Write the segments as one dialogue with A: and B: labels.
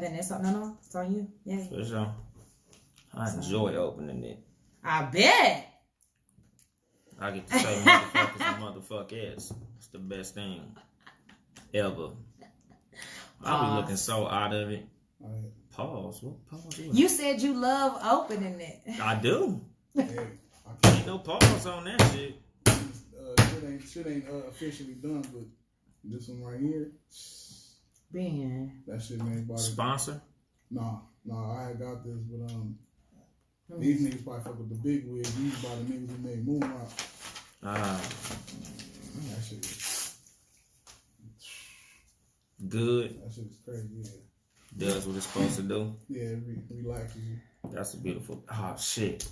A: then it's on. No, it's on you. Yeah.
B: For sure. I enjoy opening it.
A: I bet.
B: I get to say motherfuckers and motherfuckers. It's the best thing ever. I be looking so out of it. Pause. What pause?
A: You said you love opening it.
B: I do.
C: Hey,
B: Ain't no pause on that shit.
C: Shit ain't officially done, but this one right here,
A: Ben.
C: that shit made by
B: Sponsor?
C: Nah, I had got this, but these niggas probably fuck with the big wig. These by the niggas who made Moonrock. That shit is
B: good.
C: That shit is crazy, yeah.
B: Does what it's supposed to do.
C: Yeah, it relaxes you.
B: That's a beautiful. Oh shit!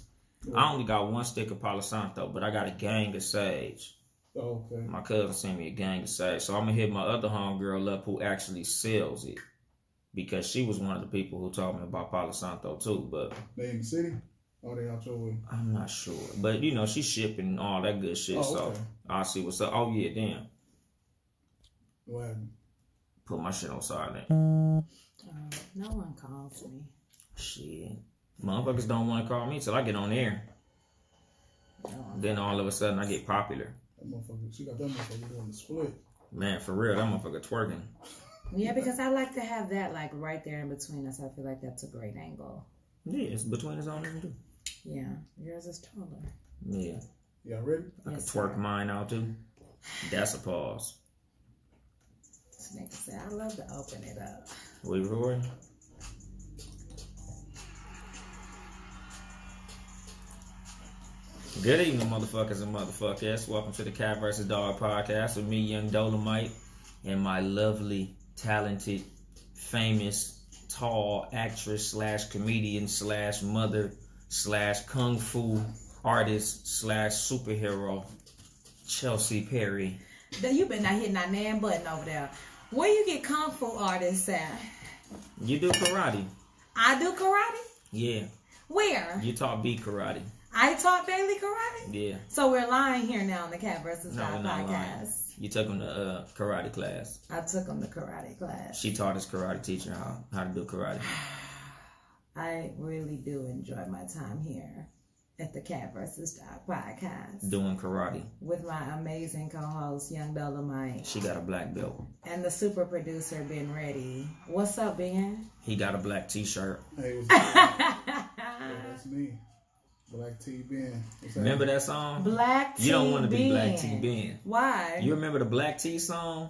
B: I only got one stick of Palo Santo, but I got a gang of sage.
C: Oh, okay.
B: My cousin sent me a gang of sage, so I'm gonna hit my other homegirl up who actually sells it because she was one of the people who told me about Palo Santo too. But
C: they in the city? Or they out your way?
B: I'm not sure, but you know she's shipping and all that good shit. So I'll see what's up. Oh yeah, damn.
C: What happened?
B: Put my shit on silent.
A: No one calls me.
B: Shit. Motherfuckers don't want to call me till I get on air. Then all of a sudden I get popular.
C: That motherfucker, she got that motherfucker doing the split.
B: Man, for real, that motherfucker twerking.
A: Yeah, because I like to have that like right there in between us. I feel like that's a great angle.
B: Yeah, it's between his own and too.
A: Yeah, yours is taller.
B: Yeah.
C: Y'all ready?
B: I can twerk mine out too. That's a pause.
A: This nigga said, I love to open it up.
B: We recording? Good evening, motherfuckers and motherfuckers. Welcome to the Cat vs. Dog podcast with me, Young Dolemite, and my lovely, talented, famous, tall actress slash comedian slash mother slash kung fu artist slash superhero, Chelsea Perry.
A: You been not hitting that nan button over there. Where you get kung fu artists at?
B: You do karate.
A: I do karate?
B: Yeah.
A: Where?
B: You taught beat karate.
A: I taught daily karate?
B: Yeah.
A: So we're lying here now on the Cat vs. Dog podcast.
B: Lying. You took him to karate class.
A: I took him to karate class.
B: She taught his karate teacher how to do karate.
A: I really do enjoy my time here at the Cat vs. Dog podcast.
B: Doing karate. With
A: my amazing co-host, Young Dolemite.
B: She got a black belt.
A: And the super producer, Ben Reddy. What's up, Ben?
B: He got a black t-shirt.
C: Hey, what's up? Yeah, that's me. Black T Ben.
B: Remember that song?
A: Black T Ben.
B: You don't want to be Black T Ben.
A: Why?
B: You remember the Black T song?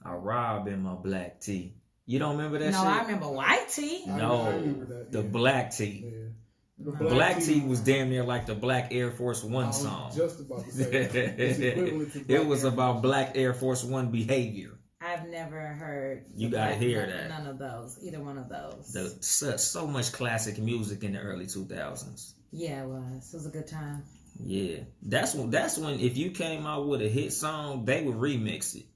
B: I rob in my black tee. You don't remember that shit?
A: No, I remember white tee.
B: No,
C: I remember that,
B: the black tee.
C: Yeah.
B: The black tee was damn near like the Black Air Force One song.
C: Just about to say that. It's equivalent to
B: it was about Black Air Force One behavior.
A: I've never heard.
B: You gotta hear that.
A: None of those. Either one of those.
B: So much classic music in the early 2000s.
A: Yeah, it was. It was a good time.
B: Yeah, that's when if you came out with a hit song, they would remix it,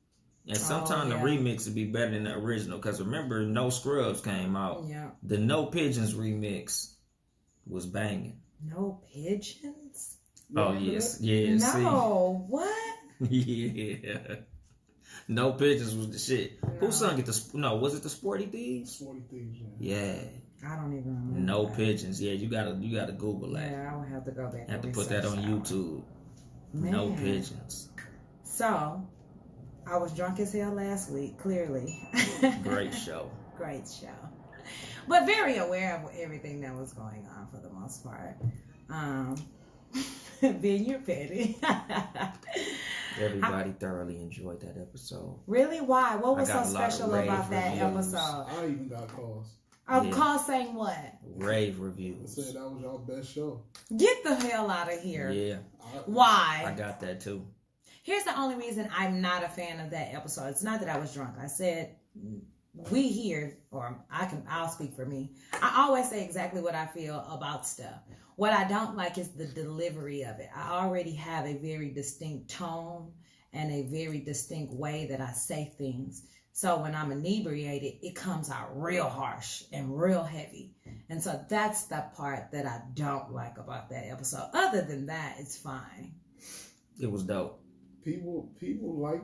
B: and sometimes the remix would be better than the original. Because remember, No Scrubs came out.
A: Yeah.
B: The No Pigeons remix was banging.
A: No Pigeons?
B: Oh yes, yeah.
A: No, what?
B: Yeah. No Pigeons was the shit. No. Who sung it? Was it the Sporty Thieves?
C: Sporty Thieves.
B: Yeah.
A: I don't even remember.
B: No Pigeons. Yeah, you gotta Google that.
A: Yeah, I would have to go back.
B: Have to put that on YouTube. Man. No Pigeons.
A: So, I was drunk as hell last week. Clearly.
B: Great show.
A: Great show. But very aware of everything that was going on for the most part. Ben, you're petty.
B: Everybody thoroughly enjoyed that episode.
A: Really? Why? What was so special about that episode?
C: I even got calls.
A: Calls saying what?
B: Rave reviews.
C: I said that was y'all best show.
A: Get the hell out of here.
B: Yeah.
A: Why?
B: I got that too.
A: Here's the only reason I'm not a fan of that episode. It's not that I was drunk. I said we here, or I'll speak for me. I always say exactly what I feel about stuff. What I don't like is the delivery of it. I already have a very distinct tone and a very distinct way that I say things. So when I'm inebriated, it comes out real harsh and real heavy. And so that's the part that I don't like about that episode. Other than that, it's fine.
B: It was dope.
C: People like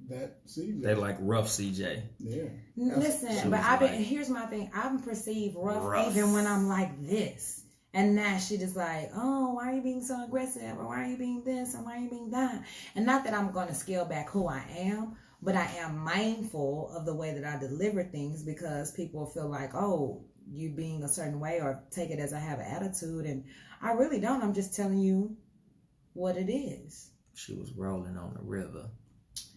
C: that CJ.
B: They like rough CJ.
C: Yeah.
A: Listen, but here's my thing. I'm perceived rough even when I'm like this. And now she just like, oh, why are you being so aggressive? Or why are you being this? Or why are you being that? And not that I'm going to scale back who I am, but I am mindful of the way that I deliver things because people feel like, oh, you being a certain way or take it as I have an attitude. And I really don't. I'm just telling you what it is.
B: She was rolling on the river.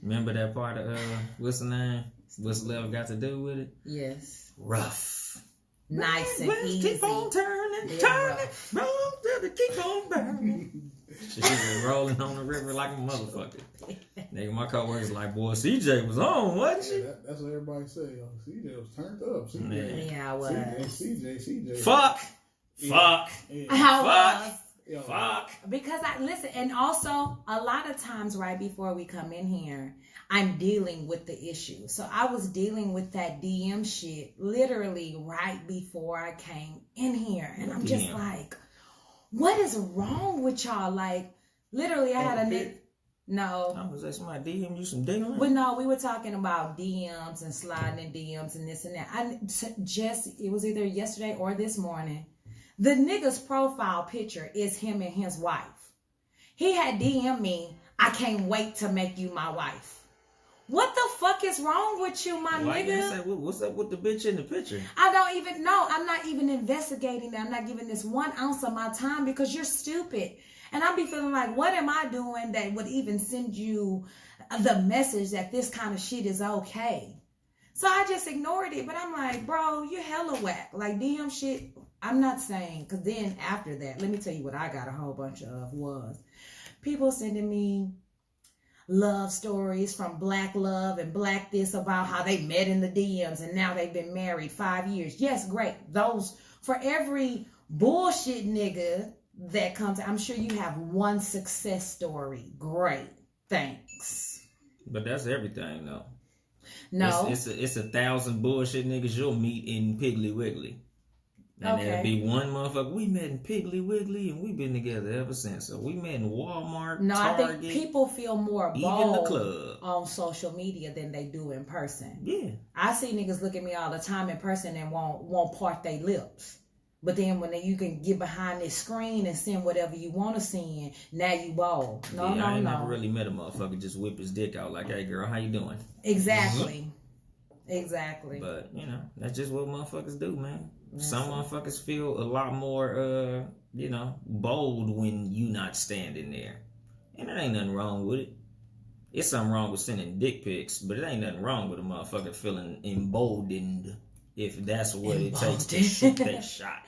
B: Remember that part of, what's the name? What's love got to do with it?
A: Yes.
B: Rough.
A: Nice and easy.
B: Keep on turning, roll till they keep on burning. She was rolling on the river like a motherfucker. Nigga, my coworkers like, boy, CJ was on, wasn't she?
C: That's what everybody say. Yo, CJ was turned up. CJ.
A: Yeah, I was.
C: CJ.
B: Fuck.
C: Yeah.
B: Fuck.
A: Because listen, and also a lot of times right before we come in here, I'm dealing with the issue. So I was dealing with that DM shit literally right before I came in here. And I'm just like, what is wrong with y'all? Like, literally I had a nigga. No.
B: I was like, somebody DM you some digging?
A: But no, we were talking about DMs and sliding in DMs and this and that. It was either yesterday or this morning. The nigga's profile picture is him and his wife. He had DM'd me, I can't wait to make you my wife. What the fuck is wrong with you, my nigga?
B: What's up with the bitch in the picture?
A: I don't even know. I'm not even investigating that. I'm not giving this 1 ounce of my time because you're stupid. And I'll be feeling like, what am I doing that would even send you the message that this kind of shit is okay? So I just ignored it. But I'm like, bro, you hella whack. Like DM shit, I'm not saying. Because then after that, let me tell you what I got a whole bunch of was people sending me love stories from Black Love and Black this about how they met in the DMs and now they've been married 5 years. Yes, great. Those, for every bullshit nigga that comes, I'm sure you have one success story. Great. Thanks.
B: But that's everything though.
A: No.
B: It's 1,000 bullshit niggas you'll meet in Piggly Wiggly. And there'll be one motherfucker, we met in Piggly Wiggly and we've been together ever since. So we met in Walmart,
A: no,
B: Target,
A: I think people feel more bold
B: even the club
A: on social media than they do in person.
B: Yeah.
A: I see niggas look at me all the time in person and won't part their lips. But then when you can get behind this screen and send whatever you want to send, now you bold. No.
B: I ain't never really met a motherfucker just whip his dick out like, hey girl, how you doing?
A: Exactly. Exactly.
B: But, that's just what motherfuckers do, man. Some motherfuckers feel a lot more, bold when you not standing there. And there ain't nothing wrong with it. It's something wrong with sending dick pics, but it ain't nothing wrong with a motherfucker feeling emboldened if that's what it takes to shoot that shot.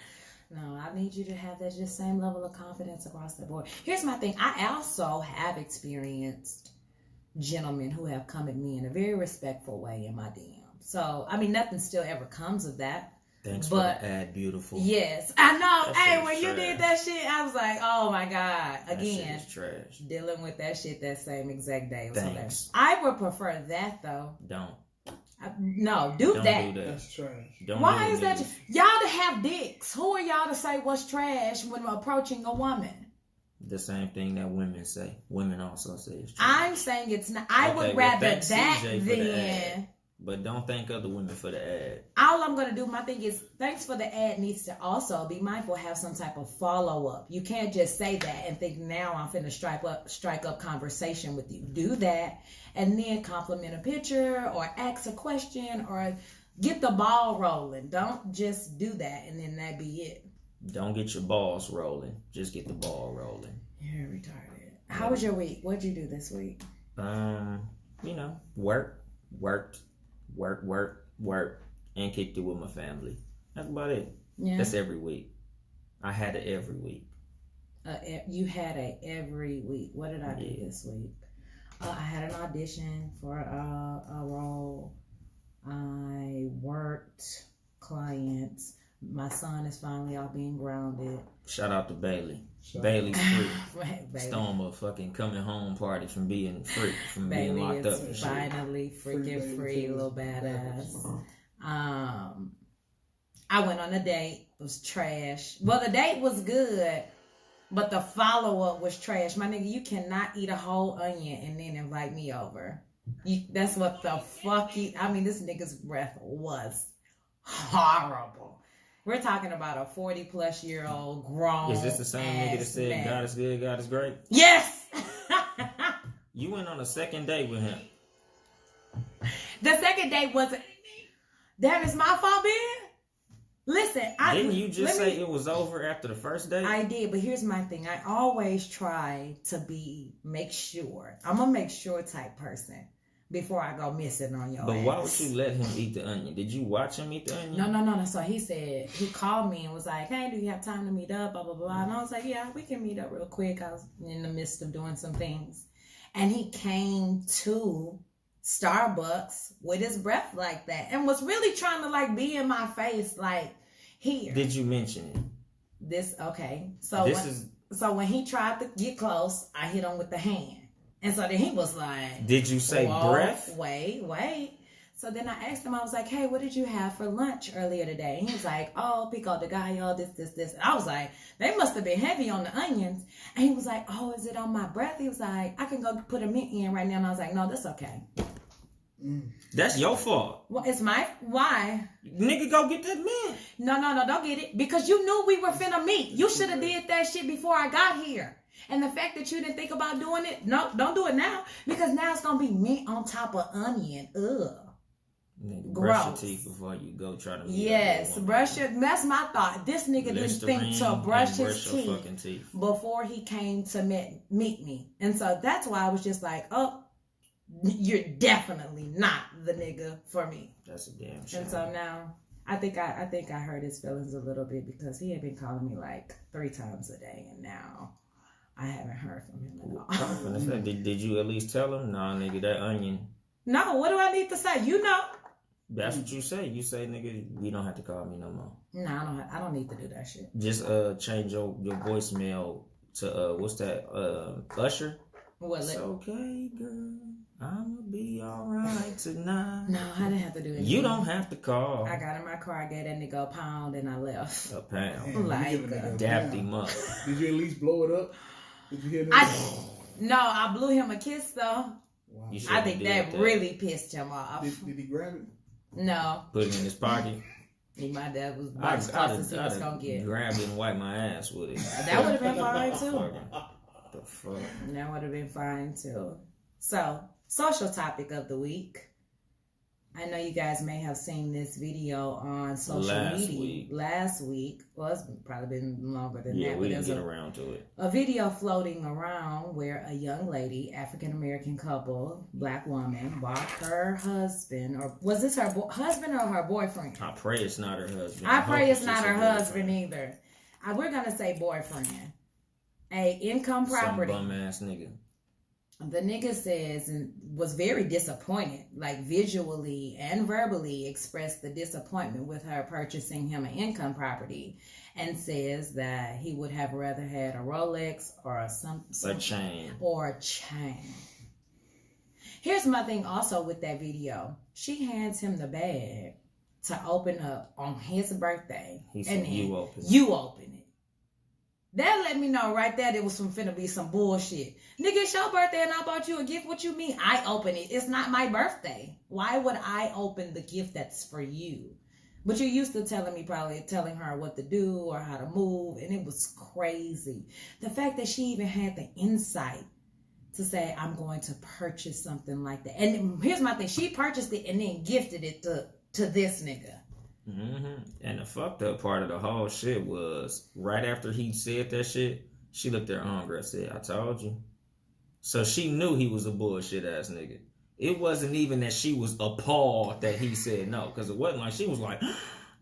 A: No, I need you to have that just same level of confidence across the board. Here's my thing. I also have experienced gentlemen who have come at me in a very respectful way in my DM. So, nothing still ever comes of that.
B: Thanks for the ad, beautiful.
A: Yes, I know. Hey, when you did that shit, I was like, oh my God. Again,
B: that shit is trash.
A: Dealing with that shit that same exact day.
B: Thanks.
A: I would prefer that though.
B: Don't.
A: Don't do that.
C: That's trash.
A: Why is that? Y'all to have dicks. Who are y'all to say what's trash when approaching a woman?
B: The same thing that women say. Women also say it's trash.
A: I'm saying it's not. I would rather that than.
B: But don't thank other women for the ad.
A: All I'm going to do, my thing is, thanks for the ad needs to also be mindful, have some type of follow-up. You can't just say that and think, now I'm finna strike up conversation with you. Do that, and then compliment a picture, or ask a question, or get the ball rolling. Don't just do that, and then that be it. Don't
B: get your balls rolling. Just get the ball rolling.
A: You're retarded. How was your week? What'd you do this week?
B: Work, and kicked it with my family. That's about it.
A: Yeah.
B: That's every week. I had it every week.
A: You had a every week. What did I do this week? I had an audition for a role. I worked clients. My son is finally out being grounded.
B: Shout out to Bailey. Bailey's free. Storm a fucking coming home party from being free, from
A: Bailey
B: being locked up.
A: Is finally freaking free, little badass. I went on a date. It was trash. Well, the date was good, but the follow up was trash. My nigga, you cannot eat a whole onion and then invite me over. That's what the fuck this nigga's breath was horrible. We're talking about a 40-plus-year-old grown.
B: Is this the same nigga that said
A: man.
B: God is good, God is great?
A: Yes.
B: You went on a second date with him.
A: The second date wasn't. Damn, it's my fault, Ben. Listen,
B: didn't you just say it was over after the first date?
A: I did, but here's my thing. I always try to make sure. I'm a make sure type person before I go missing on your ass.
B: But why would you let him eat the onion? Did you watch him eat the onion?
A: No. So he said, he called me and was like, hey, do you have time to meet up? Blah, blah, blah. And I was like, yeah, we can meet up real quick. I was in the midst of doing some things. And he came to Starbucks with his breath like that and was really trying to like be in my face like here.
B: Did you mention it?
A: Okay. So when he tried to get close, I hit him with the hand. And so then he was like,
B: did you say breath?
A: Wait. So then I asked him, I was like, hey, what did you have for lunch earlier today? And he was like, oh, pico de gallo, this. And I was like, they must have been heavy on the onions. And he was like, oh, is it on my breath? He was like, I can go put a mint in right now. And I was like, no, that's okay.
B: That's your fault.
A: Well, why?
B: Nigga, go get that mint.
A: No, don't get it. Because you knew we were finna meet. You should have did that shit before I got here. And the fact that you didn't think about doing it, no, don't do it now. Because now it's going to be mint on top of onion. Ugh.
B: Nigga, brush your teeth before you go try to meet.
A: Yes, that's my thought. This nigga didn't think to brush his teeth before he came to meet me. And so that's why I was just like, oh, you're definitely not the nigga for me.
B: That's a damn shame.
A: And so now I think I hurt his feelings a little bit because he had been calling me like 3 times a day, and now I haven't heard from him at all.
B: Did you at least tell him, nah, nigga, that onion?
A: No, what do I need to say? You know.
B: That's what you say. You say, nigga, you don't have to call me no more.
A: No, I don't need to do that shit.
B: Just change your voicemail to what's that? Usher.
A: What's
B: it? Okay, girl. I'ma be alright tonight.
A: No, I didn't have to do anything.
B: You don't have to call.
A: I got in my car, I gave that nigga a pound, and I left.
B: A pound.
C: Man,
A: like
B: dapped him up.
C: Did you at least blow it up? Did you hear that?
A: No, I blew him a kiss though.
C: Wow.
A: I think that really pissed him off.
C: Did he grab it?
A: No.
B: Put it in his pocket.
A: My dad was about as close as he was gonna get.
B: Grabbed it and wiped my ass with it.
A: That would have been fine too.
B: The fuck?
A: That would have been fine too. So, social topic of the week. I know you guys may have seen this video on social media last week. Well, it's probably been longer than that.
B: Yeah, we didn't get around to it.
A: A video floating around where a young lady, African-American couple, black woman, bought her husband, or was this her husband or her boyfriend?
B: I pray it's not her husband.
A: I pray it's not her husband either. We're going to say boyfriend. A income property.
B: Some bum-ass nigga.
A: The nigga says and was very disappointed, like visually and verbally expressed the disappointment with her purchasing him an income property, and says that he would have rather had a Rolex or a chain. Here's my thing also with that video. She hands him the bag to open up on his birthday.
B: He said, you
A: open it. That let me know right there it was finna be some bullshit. Nigga, it's your birthday and I bought you a gift. What you mean? I open it. It's not my birthday. Why would I open the gift that's for you? But you're used to telling her what to do or how to move, and it was crazy. The fact that she even had the insight to say, I'm going to purchase something like that. And here's my thing. She purchased it and then gifted it to this nigga.
B: Mm-hmm. And the fucked up part of the whole shit was right after he said that shit, she looked at her homegirl and said, I told you. So she knew he was a bullshit ass nigga. It wasn't even that she was appalled that he said no, because it wasn't like she was like,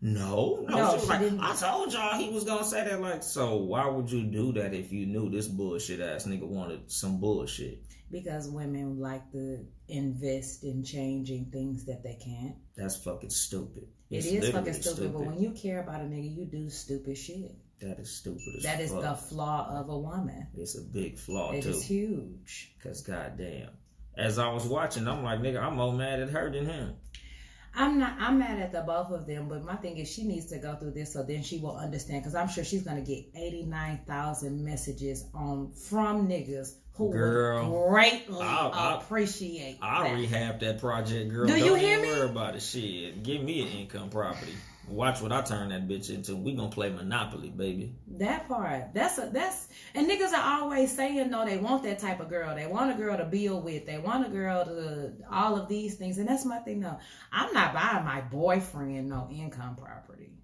B: no. She was like, didn't. I told y'all he was gonna say that. Like, so why would you do that if you knew this bullshit ass nigga wanted some bullshit? Because women like to invest in changing things that they can't. That's fucking stupid. It is fucking stupid, but when you care about a nigga, you do stupid shit. That is stupid as fuck. That is the flaw of a woman. It's a big flaw, too. It is huge. Because goddamn. As I was watching, I'm like, nigga, I'm more mad at her than him.
A: I'm mad at the both of them, but my thing is she needs to go through this so then she will understand, because I'm sure she's going to get 89,000 messages from niggas who would greatly appreciate
B: I'll
A: that.
B: rehab that project, girl.
A: Do you hear me?
B: Don't worry about it. Shit. Give me an income property. Watch what I turn that bitch into. We gonna play Monopoly, baby.
A: That part. That's and niggas are always saying no, they want that type of girl. They want a girl to build with. They want a girl to all of these things. And that's my thing though. I'm not buying my boyfriend no income property.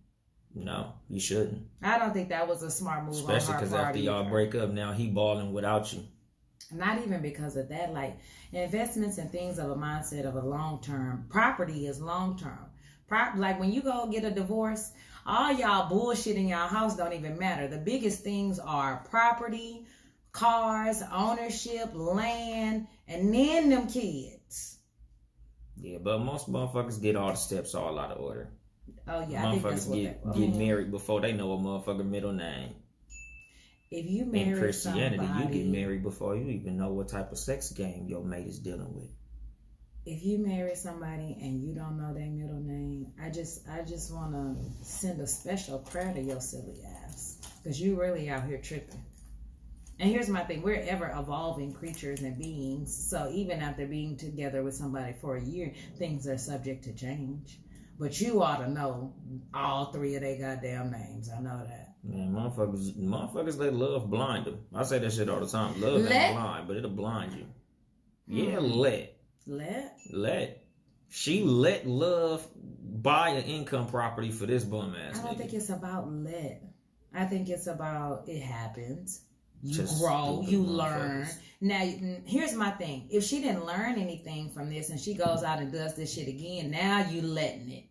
B: No, you shouldn't.
A: I don't think that was a smart move.
B: Especially because after y'all break up, now he balling without you.
A: Not even because of that. Like investments and things of a mindset of a long term. Property is long term. Like when you go get a divorce, all y'all bullshit in y'all house don't even matter. The biggest things are property, cars, ownership, land, and then them kids.
B: Yeah, but most motherfuckers get all the steps all out of order.
A: Oh yeah, I think that's what
B: get married before they know a motherfucker middle name.
A: If you marry
B: in Christianity,
A: somebody,
B: you get married before you even know what type of sex game your mate is dealing with.
A: If you marry somebody and you don't know their middle name, I just want to send a special prayer to your silly ass, because you really out here tripping. And here's my thing: we're ever evolving creatures and beings, so even after being together with somebody for a year, things are subject to change. But you ought to know all three of their goddamn names. I know that.
B: Man, motherfuckers let love blind them. I say that shit all the time. Love ain't blind, but it'll blind you. Yeah, let. She let love buy an income property for this bum ass nigga.
A: I don't think it's about let. I think it's about it happens. You
B: Just
A: grow, you learn. Now, here's my thing. If she didn't learn anything from this and she goes out and does this shit again, now you letting it.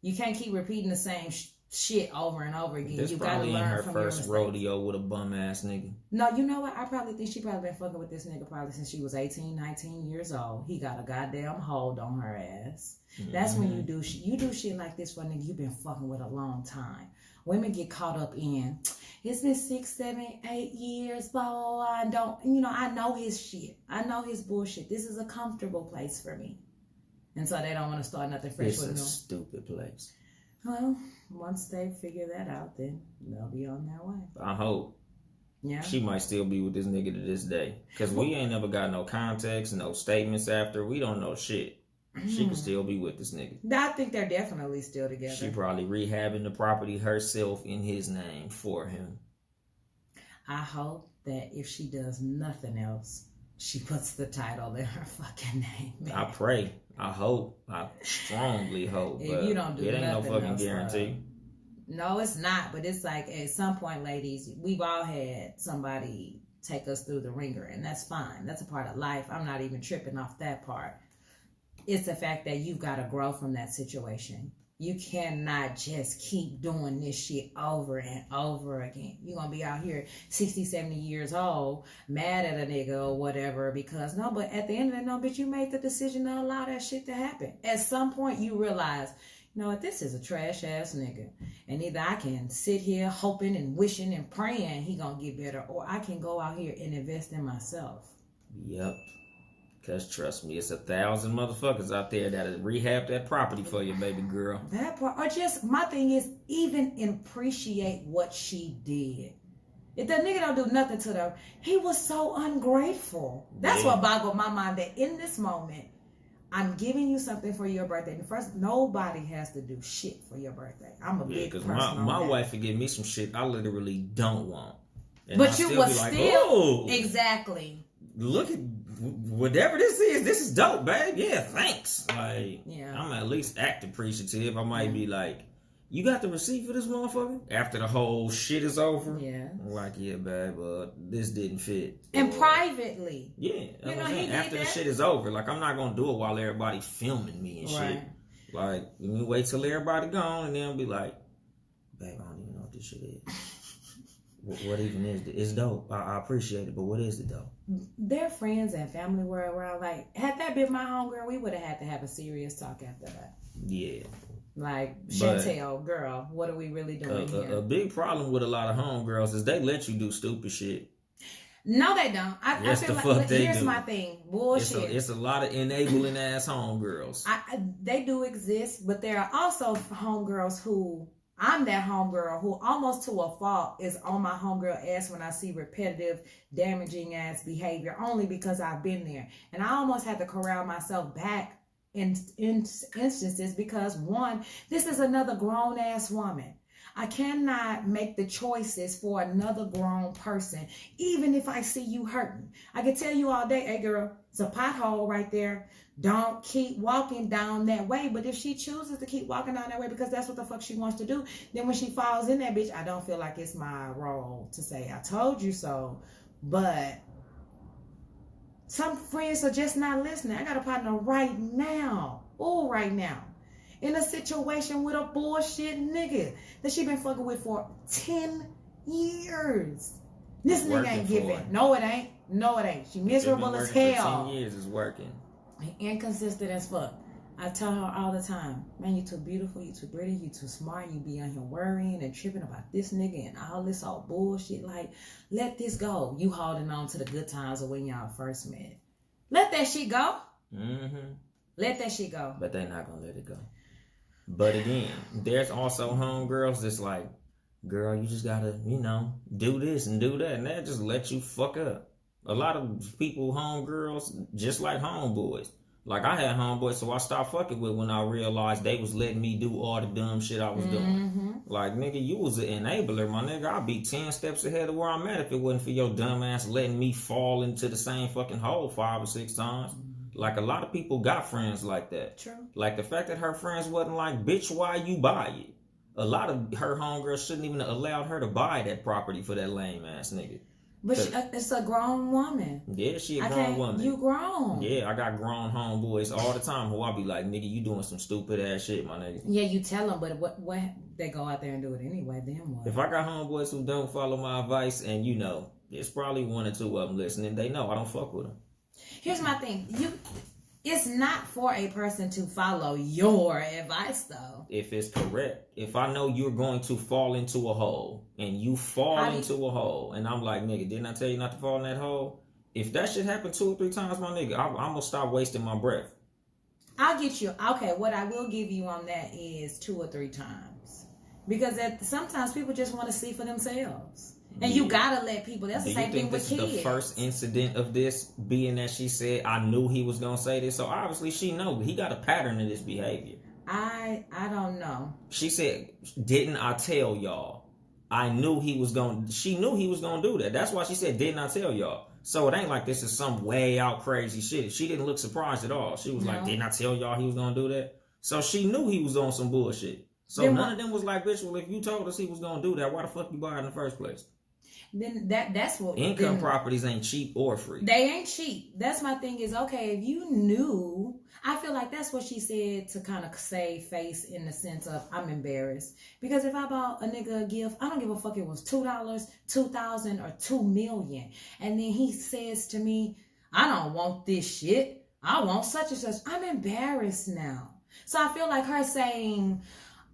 A: You can't keep repeating the same shit over and over again.
B: This
A: you gotta
B: probably
A: learn
B: in her
A: from
B: first rodeo with a bum ass nigga.
A: No, you know what? I probably think she probably been fucking with this nigga probably since she was 18, 19 years old. He got a goddamn hold on her ass. That's when you do shit like this for a nigga you've been fucking with a long time. Women get caught up in, it's been 6, 7, 8 years, blah, blah, blah. I know his shit. I know his bullshit. This is a comfortable place for me. And so they don't want to start nothing fresh with him.
B: It's a stupid place.
A: Well, once they figure that out, then they'll be on their way.
B: I hope.
A: Yeah.
B: She might still be with this nigga to this day. Because we ain't never got no context, no statements after. We don't know shit. She could still be with this nigga.
A: I think they're definitely still together.
B: She probably rehabbing the property herself in his name for him.
A: I hope that if she does nothing else, she puts the title in her fucking name. Man.
B: I pray. I hope. I strongly hope.
A: If you don't do
B: it ain't no fucking
A: else,
B: guarantee.
A: No, it's not. But it's like at some point, ladies, we've all had somebody take us through the ringer, and that's fine. That's a part of life. I'm not even tripping off that part. It's the fact that you've got to grow from that situation. You cannot just keep doing this shit over and over again. You're going to be out here 60, 70 years old, mad at a nigga or whatever because, no, but at the end of the day, no, bitch, you made the decision to allow that shit to happen. At some point, you realize, you know what, this is a trash-ass nigga. And either I can sit here hoping and wishing and praying he going to get better, or I can go out here and invest in myself.
B: Yep. Because trust me, it's 1,000 motherfuckers out there that'll rehab that property for you, baby girl.
A: That part, or just, my thing is, even appreciate what she did. If the nigga don't do nothing to them, he was so ungrateful. That's what boggled my mind, that in this moment, I'm giving you something for your birthday. And first, nobody has to do shit for your birthday. I'm a big person.
B: Because my wife would give me some shit I literally don't want. And
A: but you was still,
B: oh,
A: exactly.
B: Look at whatever this is dope, babe. Yeah, thanks. Like, I'm at least act appreciative. I might be like, you got the receipt for this motherfucker? After the whole shit is over? Yeah. I'm like, yeah, babe, this didn't fit.
A: And privately.
B: Yeah. After the shit is over. Like, I'm not going to do it while everybody filming me and shit. Like, let me wait till everybody gone and then I'll be like, babe, I don't even know what this shit is. What even is it? It's dope. I appreciate it, but what is it though?
A: Their friends and family were around. Like, had that been my homegirl, we would have had to have a serious talk after that. Yeah. Like, Chantel, girl, what are we really doing here?
B: A big problem with a lot of homegirls is they let you do stupid shit.
A: No, they don't. I feel like here's
B: do.
A: my thing. Bullshit.
B: It's a lot of enabling ass homegirls.
A: They do exist, but there are also homegirls who I'm that homegirl who almost to a fault is on my homegirl ass when I see repetitive, damaging ass behavior only because I've been there, and I almost had to corral myself back in instances because one, this is another grown ass woman. I cannot make the choices for another grown person, even if I see you hurting. I can tell you all day, hey girl, it's a pothole right there. Don't keep walking down that way. But if she chooses to keep walking down that way because that's what the fuck she wants to do, then when she falls in that bitch, I don't feel like it's my role to say, I told you so. But some friends are just not listening. I got a partner right now. Right now. In a situation with a bullshit nigga that she been fucking with for 10 years. This nigga ain't giving. No, it ain't. No, it ain't. She miserable as hell.
B: 10 years is working.
A: Inconsistent as fuck. I tell her all the time, man, you too beautiful, you too pretty, you too smart, you be on here worrying and tripping about this nigga and all this old bullshit. Like, let this go. You holding on to the good times of when y'all first met. Let that shit go.
B: Mm-hmm.
A: Let that shit go.
B: But they not gonna let it go. But again, there's also homegirls that's like, girl, you just gotta, do this and do that. And that just let you fuck up. A lot of people, homegirls, just like homeboys. Like, I had homeboys, so I stopped fucking with when I realized they was letting me do all the dumb shit I was doing. Like, nigga, you was an enabler, my nigga. I'd be 10 steps ahead of where I'm at if it wasn't for your dumb ass letting me fall into the same fucking hole 5 or 6 times. Like, a lot of people got friends like that.
A: True.
B: Like, the fact that her friends wasn't like, bitch, why you buy it? A lot of her homegirls shouldn't even have allowed her to buy that property for that lame ass nigga.
A: But it's a grown woman.
B: Yeah, she a grown woman.
A: You grown.
B: Yeah, I got grown homeboys all the time who I be like, nigga, you doing some stupid ass shit, my nigga.
A: Yeah, you tell them, but what they go out there and do it anyway, then what?
B: If I got homeboys who don't follow my advice, and it's probably 1 or 2 of them listening, they know I don't fuck with them.
A: Here's my thing. It's not for a person to follow your advice, though.
B: If it's correct. If I know you're going to fall into a hole, and you fall into a hole, and I'm like, nigga, didn't I tell you not to fall in that hole? If that shit happened 2 or 3 times, my nigga, I'm going to stop wasting my breath.
A: I'll get you. Okay, what I will give you on that is 2 or 3 times. Because sometimes people just want to see for themselves. And you gotta let people. That's the same thing with kids. Do you think this is the first incident
B: of this, being that she said, I knew he was gonna say this? So obviously she know he got a pattern of this behavior.
A: I don't know.
B: She said, didn't I tell y'all? She knew he was gonna do that. That's why she said, didn't I tell y'all? So it ain't like this is some way out crazy shit. She didn't look surprised at all. She was like, didn't I tell y'all he was gonna do that? So she knew he was on some bullshit. So then none of them was like, bitch, well, if you told us he was gonna do that, why the fuck you buy it in the first place?
A: Then that's what
B: income properties ain't cheap or free.
A: They ain't cheap. That's my thing is, okay, if you knew, I feel like that's what she said to kind of save face in the sense of I'm embarrassed. Because if I bought a nigga a gift, I don't give a fuck if it was $2, $2,000 or $2 million. And then he says to me, I don't want this shit. I want such and such. I'm embarrassed now. So I feel like her saying,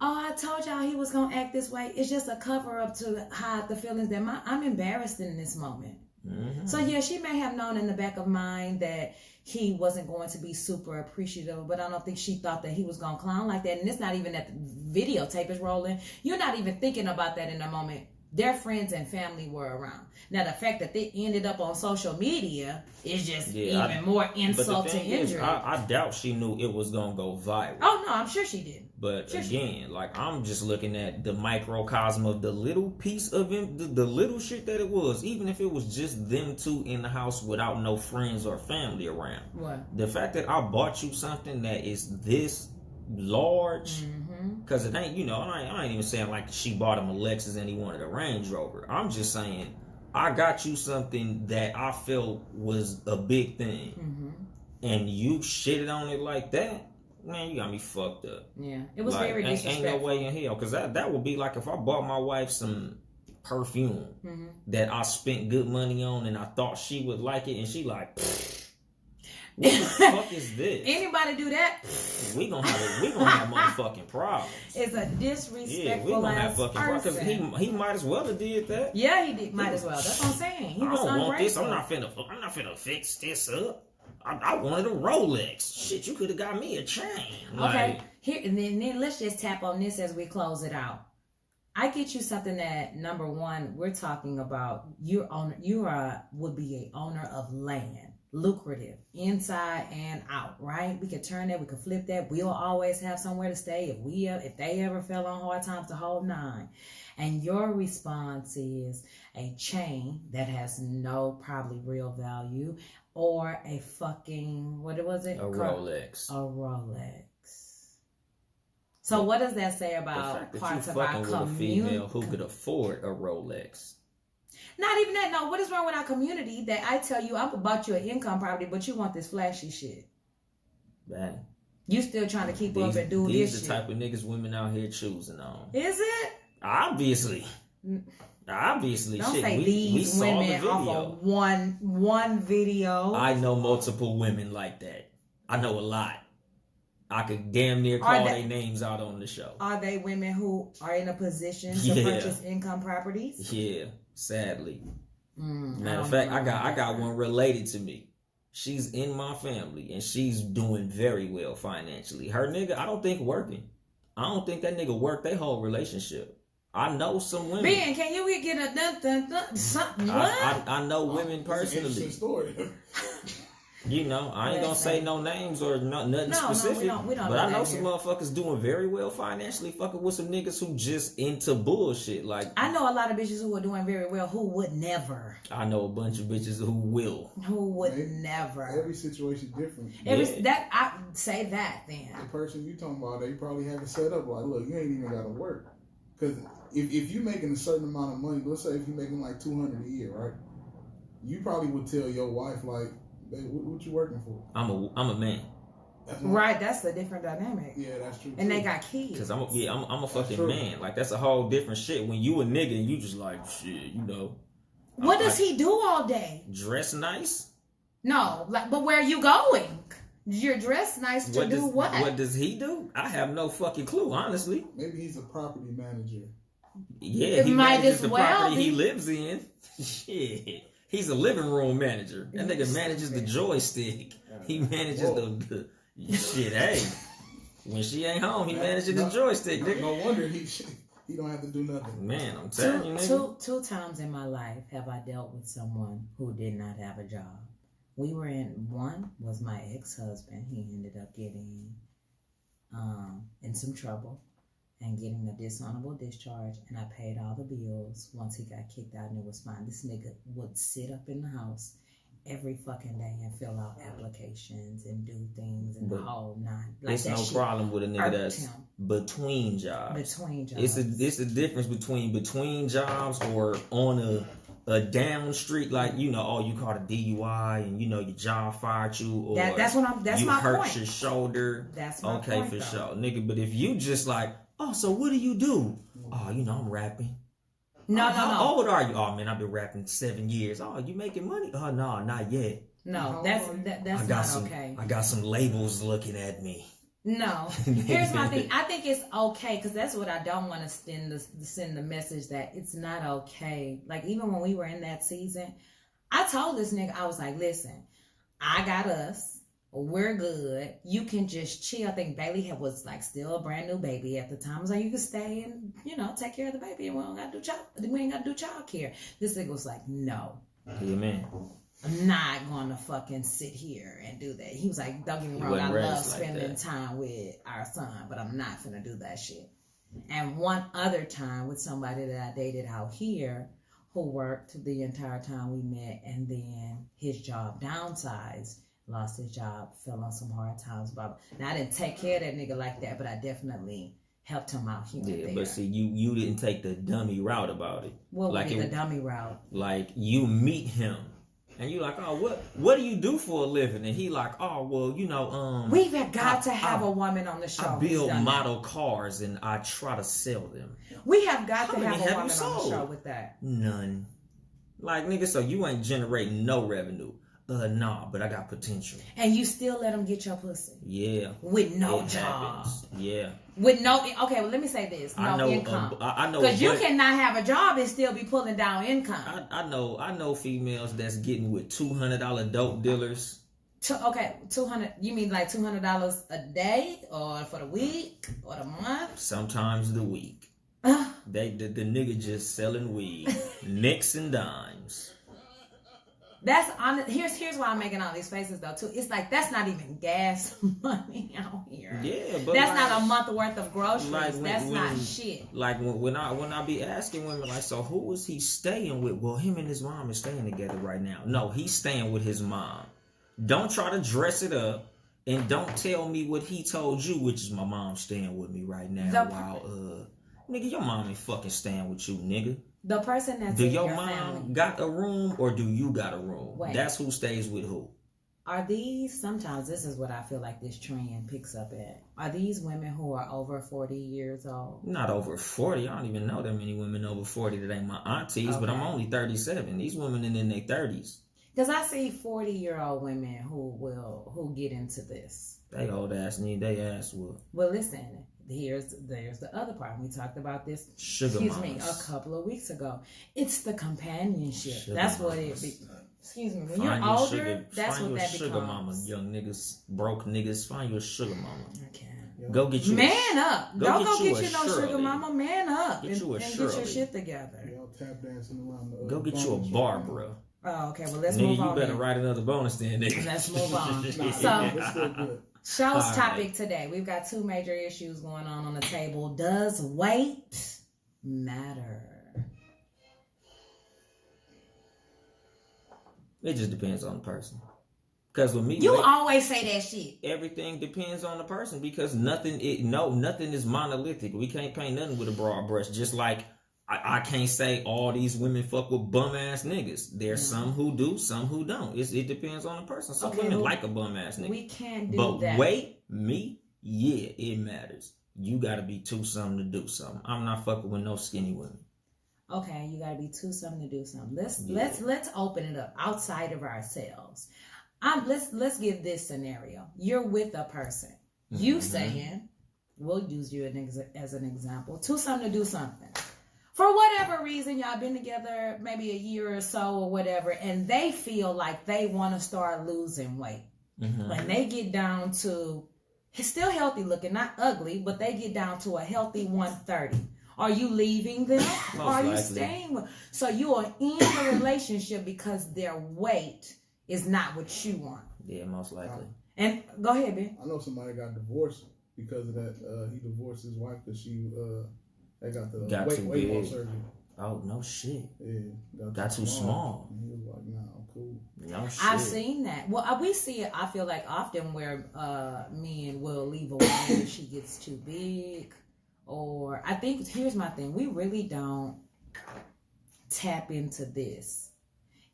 A: oh, I told y'all he was going to act this way. It's just a cover up to hide the feelings that I'm embarrassed in this moment. Mm-hmm. So yeah, she may have known in the back of mind that he wasn't going to be super appreciative, but I don't think she thought that he was going to clown like that. And it's not even that the videotape is rolling. You're not even thinking about that in the moment. Their friends and family were around. Now, the fact that they ended up on social media is just even more insult to injury.
B: I doubt she knew it was going to go viral.
A: Oh, no, I'm sure she did.
B: But again, like, I'm just looking at the microcosm of the little piece of him, the little shit that it was. Even if it was just them two in the house without no friends or family around.
A: What?
B: The fact that I bought you something that is this large, because it ain't, I ain't even saying like she bought him a Lexus and he wanted a Range Rover. I'm just saying I got you something that I felt was a big thing, and you shitted on it like that. Man, you got me fucked up.
A: Yeah, it was very disrespectful.
B: Ain't no way in hell, because that would be like if I bought my wife some perfume that I spent good money on and I thought she would like it, and she like, pfft. What the fuck is this?
A: Anybody do that?
B: We gonna have motherfucking problems.
A: It's a disrespectful.
B: Yeah, we gonna have fucking problems because he might as well have did that.
A: Yeah, he did. Might as well. That's what I'm saying. He was
B: don't want this.
A: ungrateful.
B: I'm not finna fix this up. I wanted a Rolex. Shit, you could have got me a chain.
A: Okay, here and then let's just tap on this as we close it out. I get you something that, number one, we're talking about. You would be a owner of land, lucrative inside and out, right? We could turn that, we could flip that. We'll always have somewhere to stay if they ever fell on hard times, the whole nine. And your response is a chain that has no probably real value, or a fucking, what was it?
B: A Rolex.
A: A Rolex. So what does that say about parts of our community?
B: With a female who could afford a Rolex.
A: Not even that. No, what is wrong with our community that I tell you I'm about you an income property, but you want this flashy shit?
B: Man.
A: You still trying to keep up and do this shit.
B: These the type of niggas women out here choosing on.
A: Is it?
B: Obviously.
A: Don't
B: shit.
A: say
B: we
A: these
B: saw
A: women
B: the video.
A: off of one video.
B: I know multiple women like that. I know a lot. I could damn near call their names out on the show.
A: Are they women who are in a position to purchase income properties?
B: Yeah, sadly. Matter of fact, I got one related to me. She's in my family and she's doing very well financially. Her nigga, I don't think working. I don't think that nigga worked their whole relationship. I know some women.
A: Ben, can you get a something? What?
B: I know women personally.
C: Interesting story.
B: You know, I ain't gonna say no names or nothing specific.
A: No, we don't
B: but I know
A: that
B: some
A: here.
B: motherfuckers doing very well financially, fucking with some niggas who just into bullshit. Like,
A: I know a lot of bitches who are doing very well who would never.
B: I know a bunch of bitches who will.
A: Who would never.
C: Every situation different.
A: I say that then.
C: The person you talking about, they probably have it set up like, look, you ain't even gotta work. Because if you making a certain amount of money, let's say if you're making like $200 a year, right? You probably would tell your wife like, hey, what you working for?
B: I'm a man.
A: Right, that's a different dynamic.
C: Yeah, that's true.
A: And they got kids.
B: Cause I'm a fucking man. Like, that's a whole different shit. When you a nigga and you just like, shit, you know.
A: What does he do all day?
B: Dress nice?
A: No, but where are you going? You're dressed nice to do what?
B: What does he do? I have no fucking clue, honestly.
C: Maybe he's a property manager.
B: Yeah, he manages the property he lives in. Shit. He's a living room manager. That nigga manages the joystick. He manages the shit. Hey, when she ain't home, he manages the joystick. Nigga.
C: No wonder he don't have to do nothing.
B: Man, I'm telling you, nigga.
A: Two times in my life have I dealt with someone who did not have a job. One was my ex-husband. He ended up getting in some trouble and getting a dishonorable discharge, and I paid all the bills once he got kicked out, and it was fine. This nigga would sit up in the house every fucking day and fill out applications and do things and the whole nine. Like,
B: there's no problem with a nigga that's between jobs. It's a difference between jobs or on a down street, like, you know, oh, you caught a DUI and, you know, your job fired you, or
A: that's my point.
B: You hurt your shoulder.
A: That's my point,
B: for sure, nigga. But if you just like, oh, so what do you do? Oh, you know, I'm rapping.
A: No.
B: How old are you? Oh, man, I've been rapping 7 years. Oh, you making money? Oh, no, not yet.
A: No, that's not okay.
B: I got some labels looking at me.
A: No. Here's my thing. I think it's okay, because that's what I don't want to send the message that it's not okay. Like, even when we were in that season, I told this nigga, I was like, listen, I got us. We're good. You can just chill. I think Bailey was like still a brand new baby at the time. I was like, you can stay and, you know, take care of the baby, and we ain't got to do child care. This nigga was like, no.
B: Yeah, man.
A: I'm not going to fucking sit here and do that. He was like, don't get me wrong, I love spending time with our son, but I'm not finna do that shit. And one other time with somebody that I dated out here who worked the entire time we met, and then his job downsized, lost his job, fell on some hard times. Now, I didn't take care of that nigga like that, but I definitely helped him out here.
B: Yeah, but see, you didn't take the dummy route about it.
A: What would be the dummy route?
B: Like, you meet him, and you like, oh, what do you do for a living? And he like, oh, well, you know,
A: we've got to have a woman on the show.
B: I build model cars and I try to sell them.
A: We have got to have a woman on the show with that.
B: None. Like, nigga, so you ain't generating no revenue. Nah, but I got potential.
A: And you still let them get your pussy?
B: Yeah.
A: With no
B: It
A: job.
B: happens. Yeah.
A: With no, okay, well, let me say this. No
B: I know,
A: income.
B: I know.
A: Because you cannot have a job and still be pulling down income.
B: I know females that's getting with $200 dope dealers.
A: Okay, 200. You mean like $200 a day, or for the week, or the month?
B: Sometimes the week. The nigga just selling weed, nicks and dimes.
A: That's honest. Here's why I'm making all these faces though too. It's like that's not even gas money out here.
B: Yeah, but
A: that's
B: like,
A: not a month worth of groceries.
B: Like
A: that's not shit.
B: Like when I be asking women like, so who is he staying with? Well, him and his mom is staying together right now. No, he's staying with his mom. Don't try to dress it up, and don't tell me what he told you, which is my mom staying with me right now. While nigga, your mom ain't fucking staying with you, nigga.
A: The person that's
B: do
A: in
B: your
A: your
B: mom
A: family
B: got a room, or do you got a room?
A: Wait.
B: That's who stays with who.
A: Are these, sometimes this is what I feel like this trend picks up at. Are these women who are over 40 years old?
B: Not over 40. I don't even know that many women over 40 that ain't my aunties, but I'm only 37. These women in their 30s.
A: Because I see 40-year-old women who get into this.
B: They old ass need they ass whooped.
A: Well, listen, there's the other part. We talked about this.
B: Sugar mamas.
A: A couple of weeks ago. It's the companionship.
B: Sugar
A: that's
B: mamas.
A: What it be. Excuse me. When
B: Find
A: you're older,
B: sugar,
A: that's what that becomes.
B: Sugar mama, young niggas, broke niggas. Find you a sugar mama.
A: Okay.
B: Go get you.
A: Man up. Don't go get you no
B: Shirley.
A: sugar mama. Man up.
B: Get you a
A: and get
B: Shirley.
A: your shit together.
C: Y'all tap dancing around the.
B: Go get you a Barbara.
A: Oh, okay. Well, let's
B: nigga,
A: move on.
B: You better write another bonus then, nigga.
A: Let's move on.
C: So,
A: show's topic today. We've got two major issues going on the table. Does weight matter?
B: It just depends on the person. Because with me,
A: you always say that shit.
B: Everything depends on the person because nothing is monolithic. We can't paint nothing with a broad brush. Just like I can't say all these women fuck with bum ass niggas. There's some who do, some who don't. It depends on the person. Some women like a bum ass nigga.
A: We can't do
B: but
A: that.
B: But weight, yeah, it matters. You gotta be 2-something to do something. I'm not fucking with no skinny women.
A: Okay, you gotta be 2-something to do something. Let's open it up outside of ourselves. Let's give this scenario. You're with a person. You saying, we'll use you as an example. 2-something to do something. For whatever reason, y'all been together maybe a year or so or whatever, and they feel like they want to start losing weight. When they get down to, it's still healthy looking, not ugly, but they get down to a healthy 130. Are you leaving them? Or are you staying with? So you are in a relationship because their weight is not what you want.
B: Yeah, most likely.
A: And go ahead, Ben.
C: I know somebody got divorced because of that. He divorced his wife because they got the weight loss surgery.
B: Oh, no shit.
C: Yeah.
B: Got too small.
C: And he was like, nah, I'm cool.
B: No shit.
A: I've seen that. Well, we see it, I feel like, often where men will leave a woman if she gets too big. Or, I think, here's my thing. We really don't tap into this.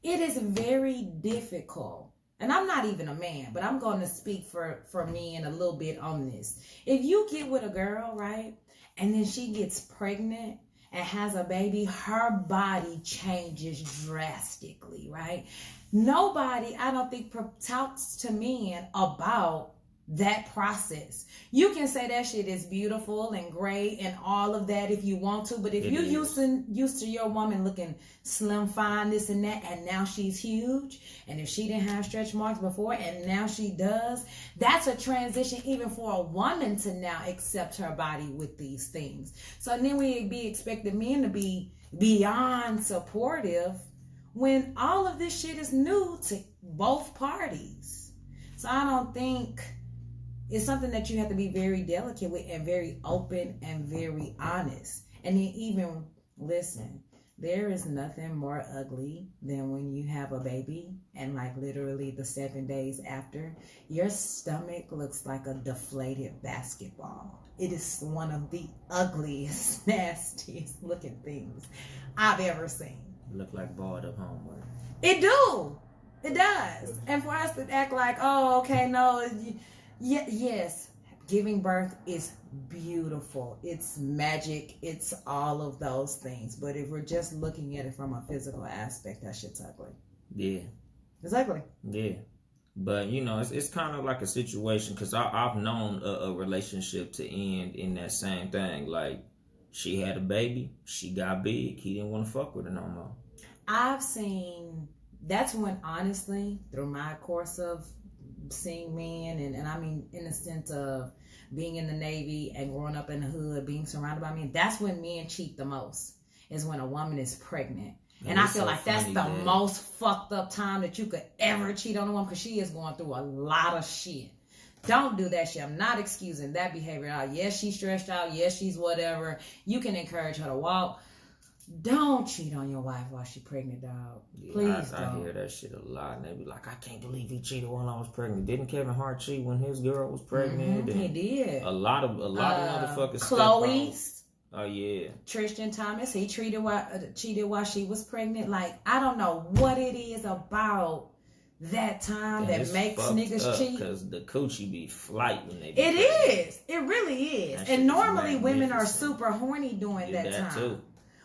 A: It is very difficult. And I'm not even a man, but I'm going to speak for men a little bit on this. If you get with a girl, right, and then she gets pregnant and has a baby, her body changes drastically, right? Nobody, I don't think, talks to men about that process. You can say that shit is beautiful and great and all of that if you want to, but if you're used to your woman looking slim, fine, this and that, and now she's huge, and if she didn't have stretch marks before and now she does, that's a transition even for a woman to now accept her body with these things. So then we be expecting men to be beyond supportive when all of this shit is new to both parties. So I don't think it's something that you have to be very delicate with and very open and very honest. And then even, listen, there is nothing more ugly than when you have a baby and like literally the 7 days after, your stomach looks like a deflated basketball. It is one of the ugliest, nastiest looking things I've ever seen.
B: Look like balled up homework.
A: It do. It does. And for us to act like, oh, okay, no, yes, giving birth is beautiful. It's magic. It's all of those things. But if we're just looking at it from a physical aspect, that shit's ugly.
B: Yeah.
A: Exactly.
B: Yeah. But, you know, it's kind of like a situation because I've known a relationship to end in that same thing. Like, she had a baby, she got big, he didn't want to fuck with her no more.
A: I've seen, that's when, honestly, through my course of seeing men, and I mean, in the sense of being in the Navy and growing up in the hood, being surrounded by men, that's when men cheat the most, is when a woman is pregnant. And I feel so like that's the most fucked up time that you could ever cheat on a woman because she is going through a lot of shit. Don't do that shit. I'm not excusing that behavior at all. Yes, she's stressed out. Yes, she's whatever. You can encourage her to walk. Don't cheat on your wife while she's pregnant, dog. Please don't.
B: I hear that shit a lot. And they be like, I can't believe he cheated while I was pregnant. Didn't Kevin Hart cheat when his girl was pregnant?
A: He did.
B: A lot of motherfuckers.
A: Chloe's.
B: Oh yeah.
A: Tristan Thompson, he cheated while she was pregnant. Like, I don't know what it is about that time that makes niggas cheat.
B: Because the coochie be flight when they
A: be pregnant. Is. It really is. And normally women are super horny during that time. Too.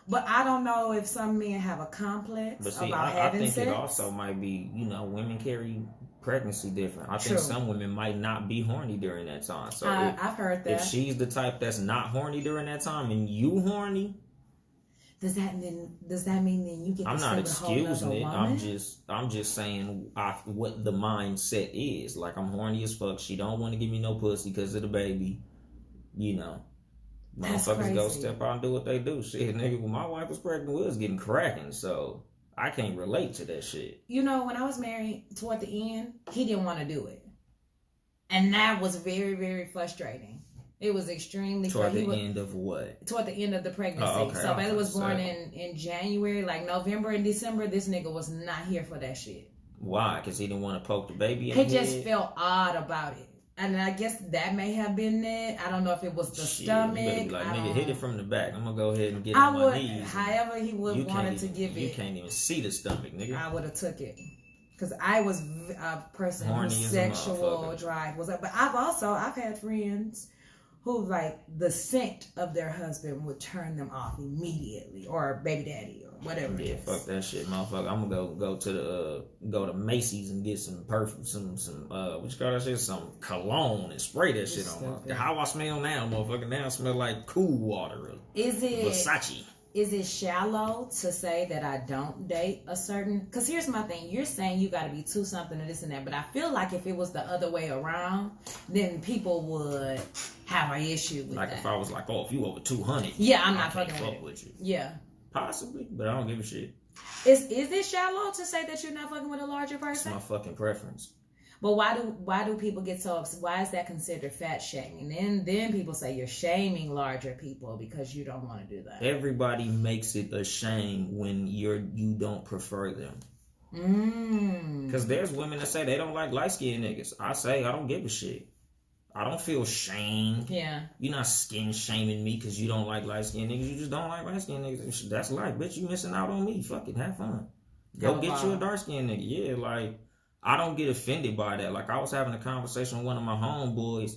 A: But I don't know if some men have a complex about having sex. I think it
B: also might be, you know, women carry pregnancy different. I think some women might not be horny during that time. So
A: I've heard that.
B: If she's the type that's not horny during that time and you horny,
A: does that mean then you get?
B: I'm not excusing it. I'm just saying what the mindset is. Like, I'm horny as fuck. She don't want to give me no pussy because of the baby. You know, motherfuckers go step out and do what they do. Shit, nigga, when my wife was pregnant, we was getting cracking. So I can't relate to that shit.
A: You know, when I was married, toward the end, he didn't want to do it. And that was very, very frustrating. It was extremely
B: Toward the end of what?
A: Toward the end of the pregnancy. Oh, okay. So Bailey was born in January, like November and December. This nigga was not here for that shit.
B: Why? Because he didn't want to poke the baby in
A: the
B: head?
A: He just felt odd about it. And I guess that may have been it. I don't know if it was the stomach. You better be
B: like, nigga, hit it from the back. I'm going to go ahead and get on my knees.
A: However he would wanted to give it.
B: You can't even see the stomach, nigga.
A: I would have took it. Because I was a person whose sexual drive was up. But I've had friends who, like, the scent of their husband would turn them off immediately. Or baby daddy or whatever it is.
B: Fuck that shit, motherfucker. I'm gonna go to Macy's and get some perfume, some what you call that shit? Some cologne and spray that shit on. How I smell now, motherfucker? Now I smell like cool water.
A: Is it
B: Versace?
A: Is it shallow to say that I don't date a certain? Because here's my thing. You're saying you got to be too something and this and that, but I feel like if it was the other way around, then people would have an issue with
B: like
A: that.
B: If I was like, oh, if you over 200,
A: yeah, I'm not fucking
B: with you.
A: Yeah,
B: possibly, but I don't give a shit.
A: Is it shallow to say that you're not fucking with a larger person?
B: It's my fucking preference.
A: But why do people get so upset? Why is that considered fat shaming? Then people say you're shaming larger people because you don't want to do that.
B: Everybody makes it a shame when you don't prefer them. Because there's women that say they don't like light skinned niggas. I say I don't give a shit. I don't feel shamed.
A: Yeah. You're
B: not skin shaming me because you don't like light skinned niggas. You just don't like light skinned niggas. That's life, bitch. You missing out on me. Fuck it, have fun. Go get you a dark skinned nigga. Yeah, like. I don't get offended by that. Like, I was having a conversation with one of my homeboys,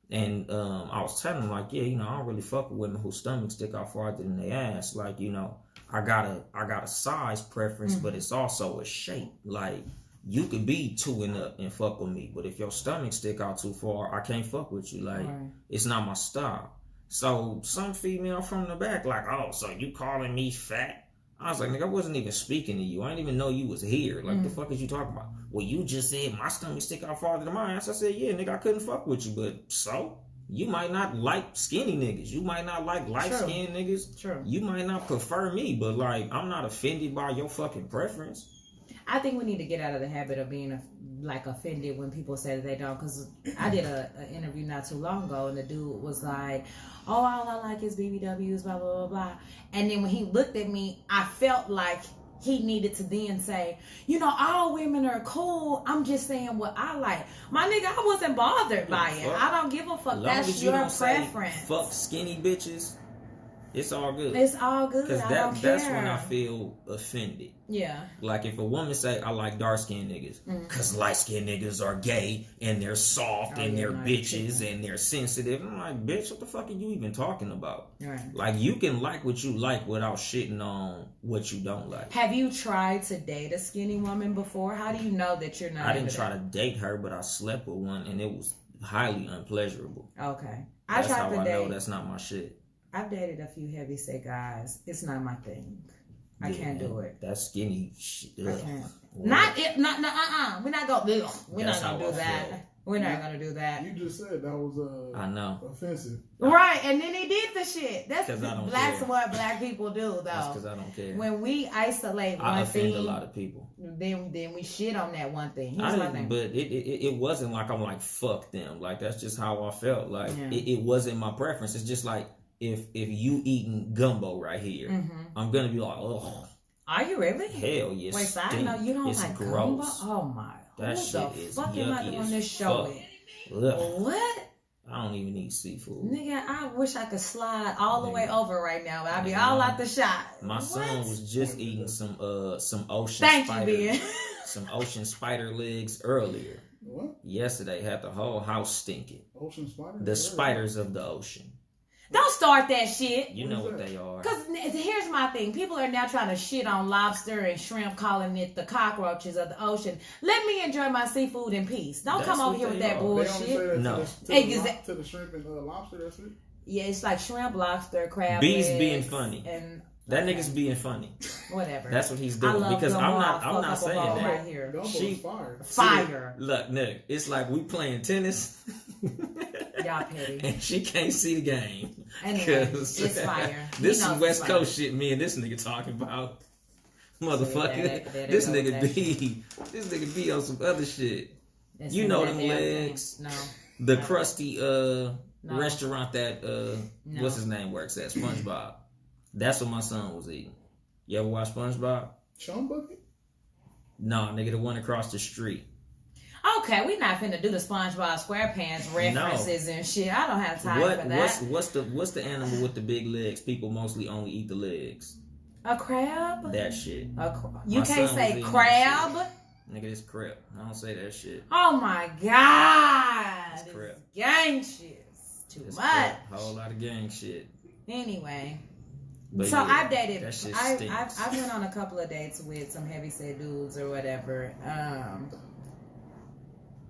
B: and I was telling him, like, yeah, you know, I don't really fuck with women whose stomachs stick out farther than their ass. Like, you know, I got a size preference, but it's also a shape. Like, you could be 2 and up and fuck with me, but if your stomach stick out too far, I can't fuck with you. Like, It's not my style. So some female from the back, like, oh, so you calling me fat? I was like, nigga, I wasn't even speaking to you. I didn't even know you was here. Like, the fuck is you talking about? Well, you just said my stomach stick out farther than mine. So I said, yeah, nigga, I couldn't fuck with you. But so? You might not like skinny niggas. You might not like light-skinned niggas.
A: True.
B: You might not prefer me. But, like, I'm not offended by your fucking preference.
A: I think we need to get out of the habit of being offended when people say that they don't. Because I did an interview not too long ago, and the dude was like, "Oh, all I like is BBWs, blah blah blah blah." And then when he looked at me, I felt like he needed to then say, "You know, all women are cool. I'm just saying what I like." My nigga, I wasn't bothered by it. I don't give a fuck. That's your preference.
B: Fuck skinny bitches. It's all good.
A: It's all good. I don't care.
B: That's when I feel offended.
A: Yeah.
B: Like if a woman say, I like dark-skinned niggas, because light-skinned niggas are gay, and they're soft, and they're bitches, and they're sensitive. I'm like, bitch, what the fuck are you even talking about?
A: Right.
B: Like, you can like what you like without shitting on what you don't like.
A: Have you tried to date a skinny woman before? How do you know that you're not?
B: I didn't try to date her, but I slept with one, and it was highly unpleasurable.
A: Okay.
B: That's how I know that's not my shit.
A: I've dated a few heavyset guys. It's not my thing. I can't do it.
B: That skinny shit.
A: I can't. Not it. Not. We're not gonna. We're not gonna do that. We're not gonna do that.
C: You just said that was
B: I know.
C: offensive.
A: Right, and then he did the shit. That's
B: That's
A: what black people do, though.
B: That's because I don't care.
A: When we isolate
B: I
A: one thing,
B: offend a lot of people.
A: Then we shit on that one thing.
B: I didn't, but it wasn't like I'm like fuck them. Like that's just how I felt. Like it wasn't my preference. It's just like if you eating gumbo right here, I'm gonna be like, oh.
A: Are you really?
B: Hell yes.
A: Wait, so I know you don't
B: it's
A: like
B: gross.
A: gumbo? Oh my!
B: That
A: Who
B: shit
A: the
B: is
A: fuck am I
B: yucky
A: doing
B: as
A: this show
B: fuck.
A: with?
B: Ugh.
A: What?
B: I don't even eat seafood.
A: Nigga, I wish I could slide all the way over right now. I'd be all out the shot.
B: My son was just eating some ocean
A: Thank
B: spider.
A: you, Ben.
B: Some ocean spider legs earlier.
C: What?
B: Yesterday had the whole house stinking.
C: Ocean spider?
B: The spiders of the ocean.
A: Don't start that shit.
B: You know what they are.
A: Because here's my thing. People are now trying to shit on lobster and shrimp, calling it the cockroaches of the ocean. Let me enjoy my seafood in peace. Don't come over here with that bullshit.
B: No.
C: To the shrimp and lobster, that's it?
A: Yeah, it's like shrimp, lobster, crab
B: Bees
A: legs,
B: being funny.
A: And
B: that nigga's being funny.
A: Whatever.
B: That's what he's doing. Because I'm not saying that.
A: Right here.
B: She
A: fire.
B: Look, Nick, it's like we playing tennis.
A: Y'all petty.
B: And she can't see the game.
A: Anyway, it's fire.
B: This is West Coast shit me and this nigga talking about. Motherfucker. This nigga be on some other shit. You know them legs.
A: No.
B: The crusty restaurant that what's his name works at, SpongeBob. That's what my son was eating. You ever watch SpongeBob?
C: Sean Bucket?
B: No, nigga, the one across the street.
A: Okay, we not finna do the SpongeBob SquarePants references and shit. I don't have time for that.
B: What's the animal with the big legs? People mostly only eat the legs.
A: A crab?
B: That shit.
A: You can't say crab?
B: Nigga, it's crap. I don't say that shit.
A: Oh my god.
B: It's crap.
A: Gang shit. Too much.
B: Crap. Whole lot of gang shit.
A: Anyway.
B: But
A: so
B: yeah,
A: I've dated.
B: I've
A: went on a couple of dates with some heavyset dudes or whatever.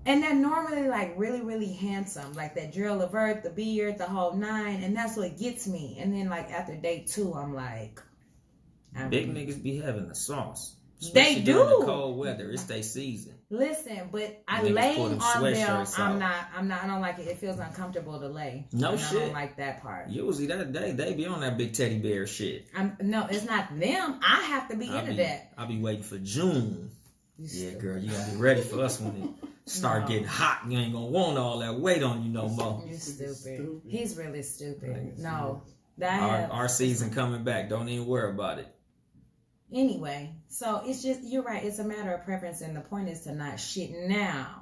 A: And they're normally like really, really handsome, like that Gerald Levert, the beard, the whole nine, and that's what gets me. And then like after date 2, I'm like,
B: big niggas be having the sauce.
A: They do.
B: During the cold weather, it's their season.
A: Listen, but I
B: Niggas
A: lay
B: put them
A: on them.
B: sweatshirts
A: I'm not. I don't like it. It feels uncomfortable to lay.
B: No shit.
A: I don't like that part.
B: Usually that day they be on that big teddy bear shit.
A: No, it's not them. I have to be into that.
B: I'll be waiting for June. Yeah, girl, you gotta be ready for us when it start getting hot. You ain't gonna want all that weight on you no more.
A: You're stupid. He's really stupid. No,
B: our season coming back. Don't even worry about it.
A: Anyway, so it's just, you're right. It's a matter of preference, and the point is to not shit now.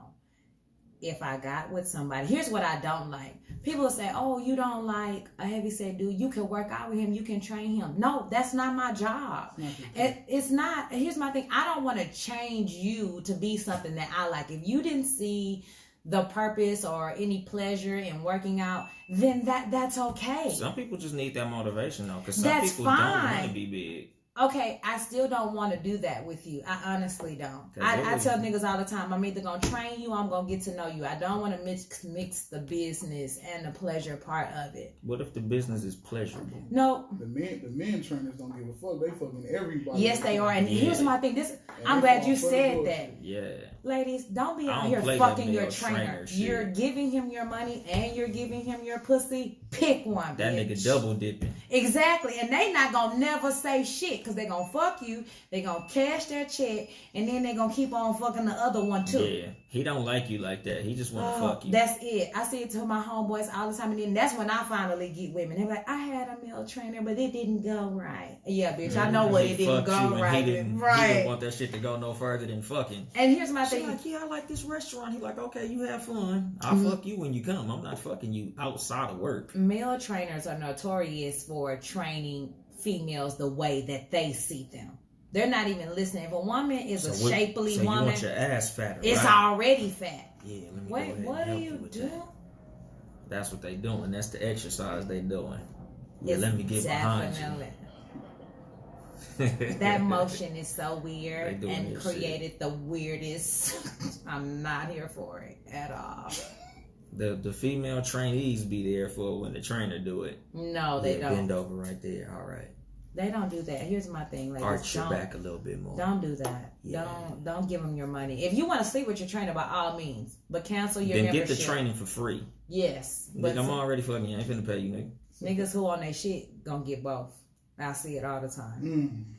A: If I got with somebody, here's what I don't like. People will say, oh, you don't like a heavyset dude. You can work out with him. You can train him. No, that's not my job. It's not. Here's my thing. I don't want to change you to be something that I like. If you didn't see the purpose or any pleasure in working out, then that's okay.
B: Some people just need that motivation, though, because some people don't want to be big.
A: Okay, I still don't want to do that with you. I honestly don't. I tell niggas all the time, I'm either going to train you or I'm going to get to know you. I don't want to mix the business and the pleasure part of it.
B: What if the business is pleasurable?
A: No.
C: The men trainers don't give a fuck. They fucking everybody.
A: Yes, they are. And here's my thing. I'm glad you said that.
B: Yeah.
A: Ladies, don't be out here fucking your trainer. You're giving him your money and you're giving him your pussy. Pick one,
B: That
A: bitch.
B: nigga double dipping.
A: Exactly. And they not going to never say shit because they going to fuck you. They going to cash their check and then they going to keep on fucking the other one too.
B: Yeah. He don't like you like that. He just want to fuck you.
A: That's it. I see it to my homeboys all the time. And then that's when I finally get women. They're like, I had a male trainer, but it didn't go right. Yeah, bitch. I know what it didn't go right.
B: He didn't want that shit to go no further than fucking.
A: And here's my thing. after
B: She like, yeah, I like this restaurant. He like, okay, you have fun. I'll fuck you when you come. I'm not fucking you outside of work.
A: Male trainers are notorious for training females the way that they see them. They're not even listening. If a woman is a shapely woman,
B: you want your ass fatter,
A: it's
B: right?
A: already fat.
B: Yeah, let me
A: Wait,
B: go ahead
A: what
B: and
A: are
B: help
A: you
B: with
A: doing?
B: that. That's what they doing. That's the exercise they doing. Yeah,
A: It's
B: let me get behind you.
A: That motion is so weird
B: They doing
A: and
B: this
A: created
B: shit.
A: the weirdest. I'm not here for it at all.
B: The female trainees be there for when the trainer do it.
A: No, they don't.
B: Bend over right there. All right.
A: They don't do that. Here's my thing, ladies.
B: Arch your back a little bit more.
A: Don't do that.
B: Yeah.
A: Don't give them your money. If you want to sleep with your trainer, by all means, but cancel your
B: then
A: membership.
B: get the training for free.
A: Yes,
B: Nigga, I'm already fucking you. I ain't finna pay you, nigga.
A: niggas who on their shit gonna get both. I see it all the time.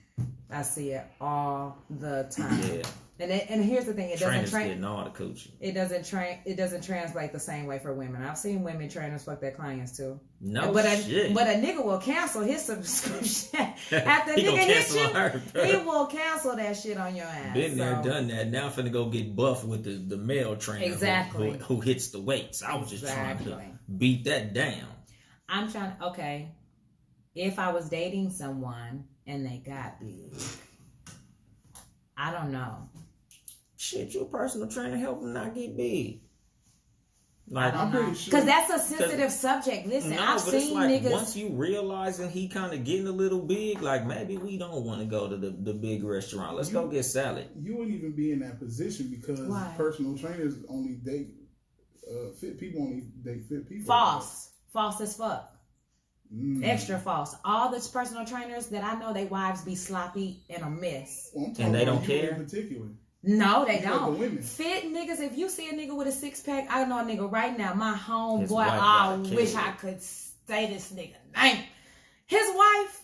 A: I see it all the time.
B: Yeah.
A: And here's the thing: it
B: Trainers
A: doesn't
B: getting all the coaching.
A: It doesn't translate the same way for women. I've seen women trainers fuck their clients too.
B: No
A: but
B: shit.
A: But a nigga will cancel his subscription after
B: He
A: nigga
B: gonna
A: hit
B: cancel
A: you.
B: her, bro.
A: He will cancel that shit on your ass.
B: Been there, done that. Now I'm finna go get buff with the male trainer
A: Exactly.
B: who hits the weights. I was just trying to
A: Exactly.
B: beat that down.
A: I'm trying. Okay, if I was dating someone and they got big, I don't know.
B: Shit, your personal trainer help him not get big. Like,
C: I'm pretty sure.
A: Because that's a sensitive subject. Listen,
B: no,
A: I've
B: but it's
A: seen
B: like
A: niggas.
B: once you realizing he kind of getting a little big, like maybe we don't want to go to the big restaurant. Let's go get salad.
C: You wouldn't even be in that position because
A: Why?
C: personal trainers only date fit people. Only date fit people.
A: False as fuck. Extra false. All the personal trainers that I know, they wives be sloppy and a mess.
C: Well, I'm talking
B: And they
C: about
B: don't
C: you
B: care?
C: in particular.
A: No, they
C: You like
A: don't.
C: the women.
A: Fit niggas, if you see a nigga with a six pack, I know a nigga right now. My
B: His
A: homeboy,
B: wife
A: I
B: got a
A: wish
B: kid.
A: I could say this nigga name. His wife,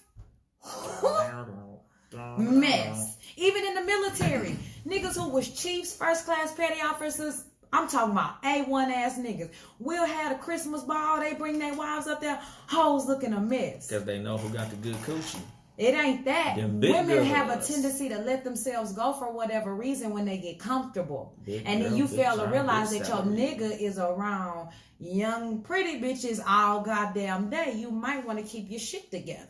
A: mess. Even in the military, niggas who was chiefs, first class petty officers. I'm talking about A1 ass niggas. Will had a Christmas ball. They bring their wives up there. Hoes looking a mess.
B: Because they know who got the good coochie.
A: It ain't that.
B: Them big
A: Women have a
B: girls.
A: tendency to let themselves go for whatever reason when they get comfortable.
B: Big
A: And then
B: girl,
A: you
B: big
A: fail to
B: job,
A: realize
B: big
A: that your
B: salary.
A: nigga is around young, pretty bitches all goddamn day. You might want to keep your shit together.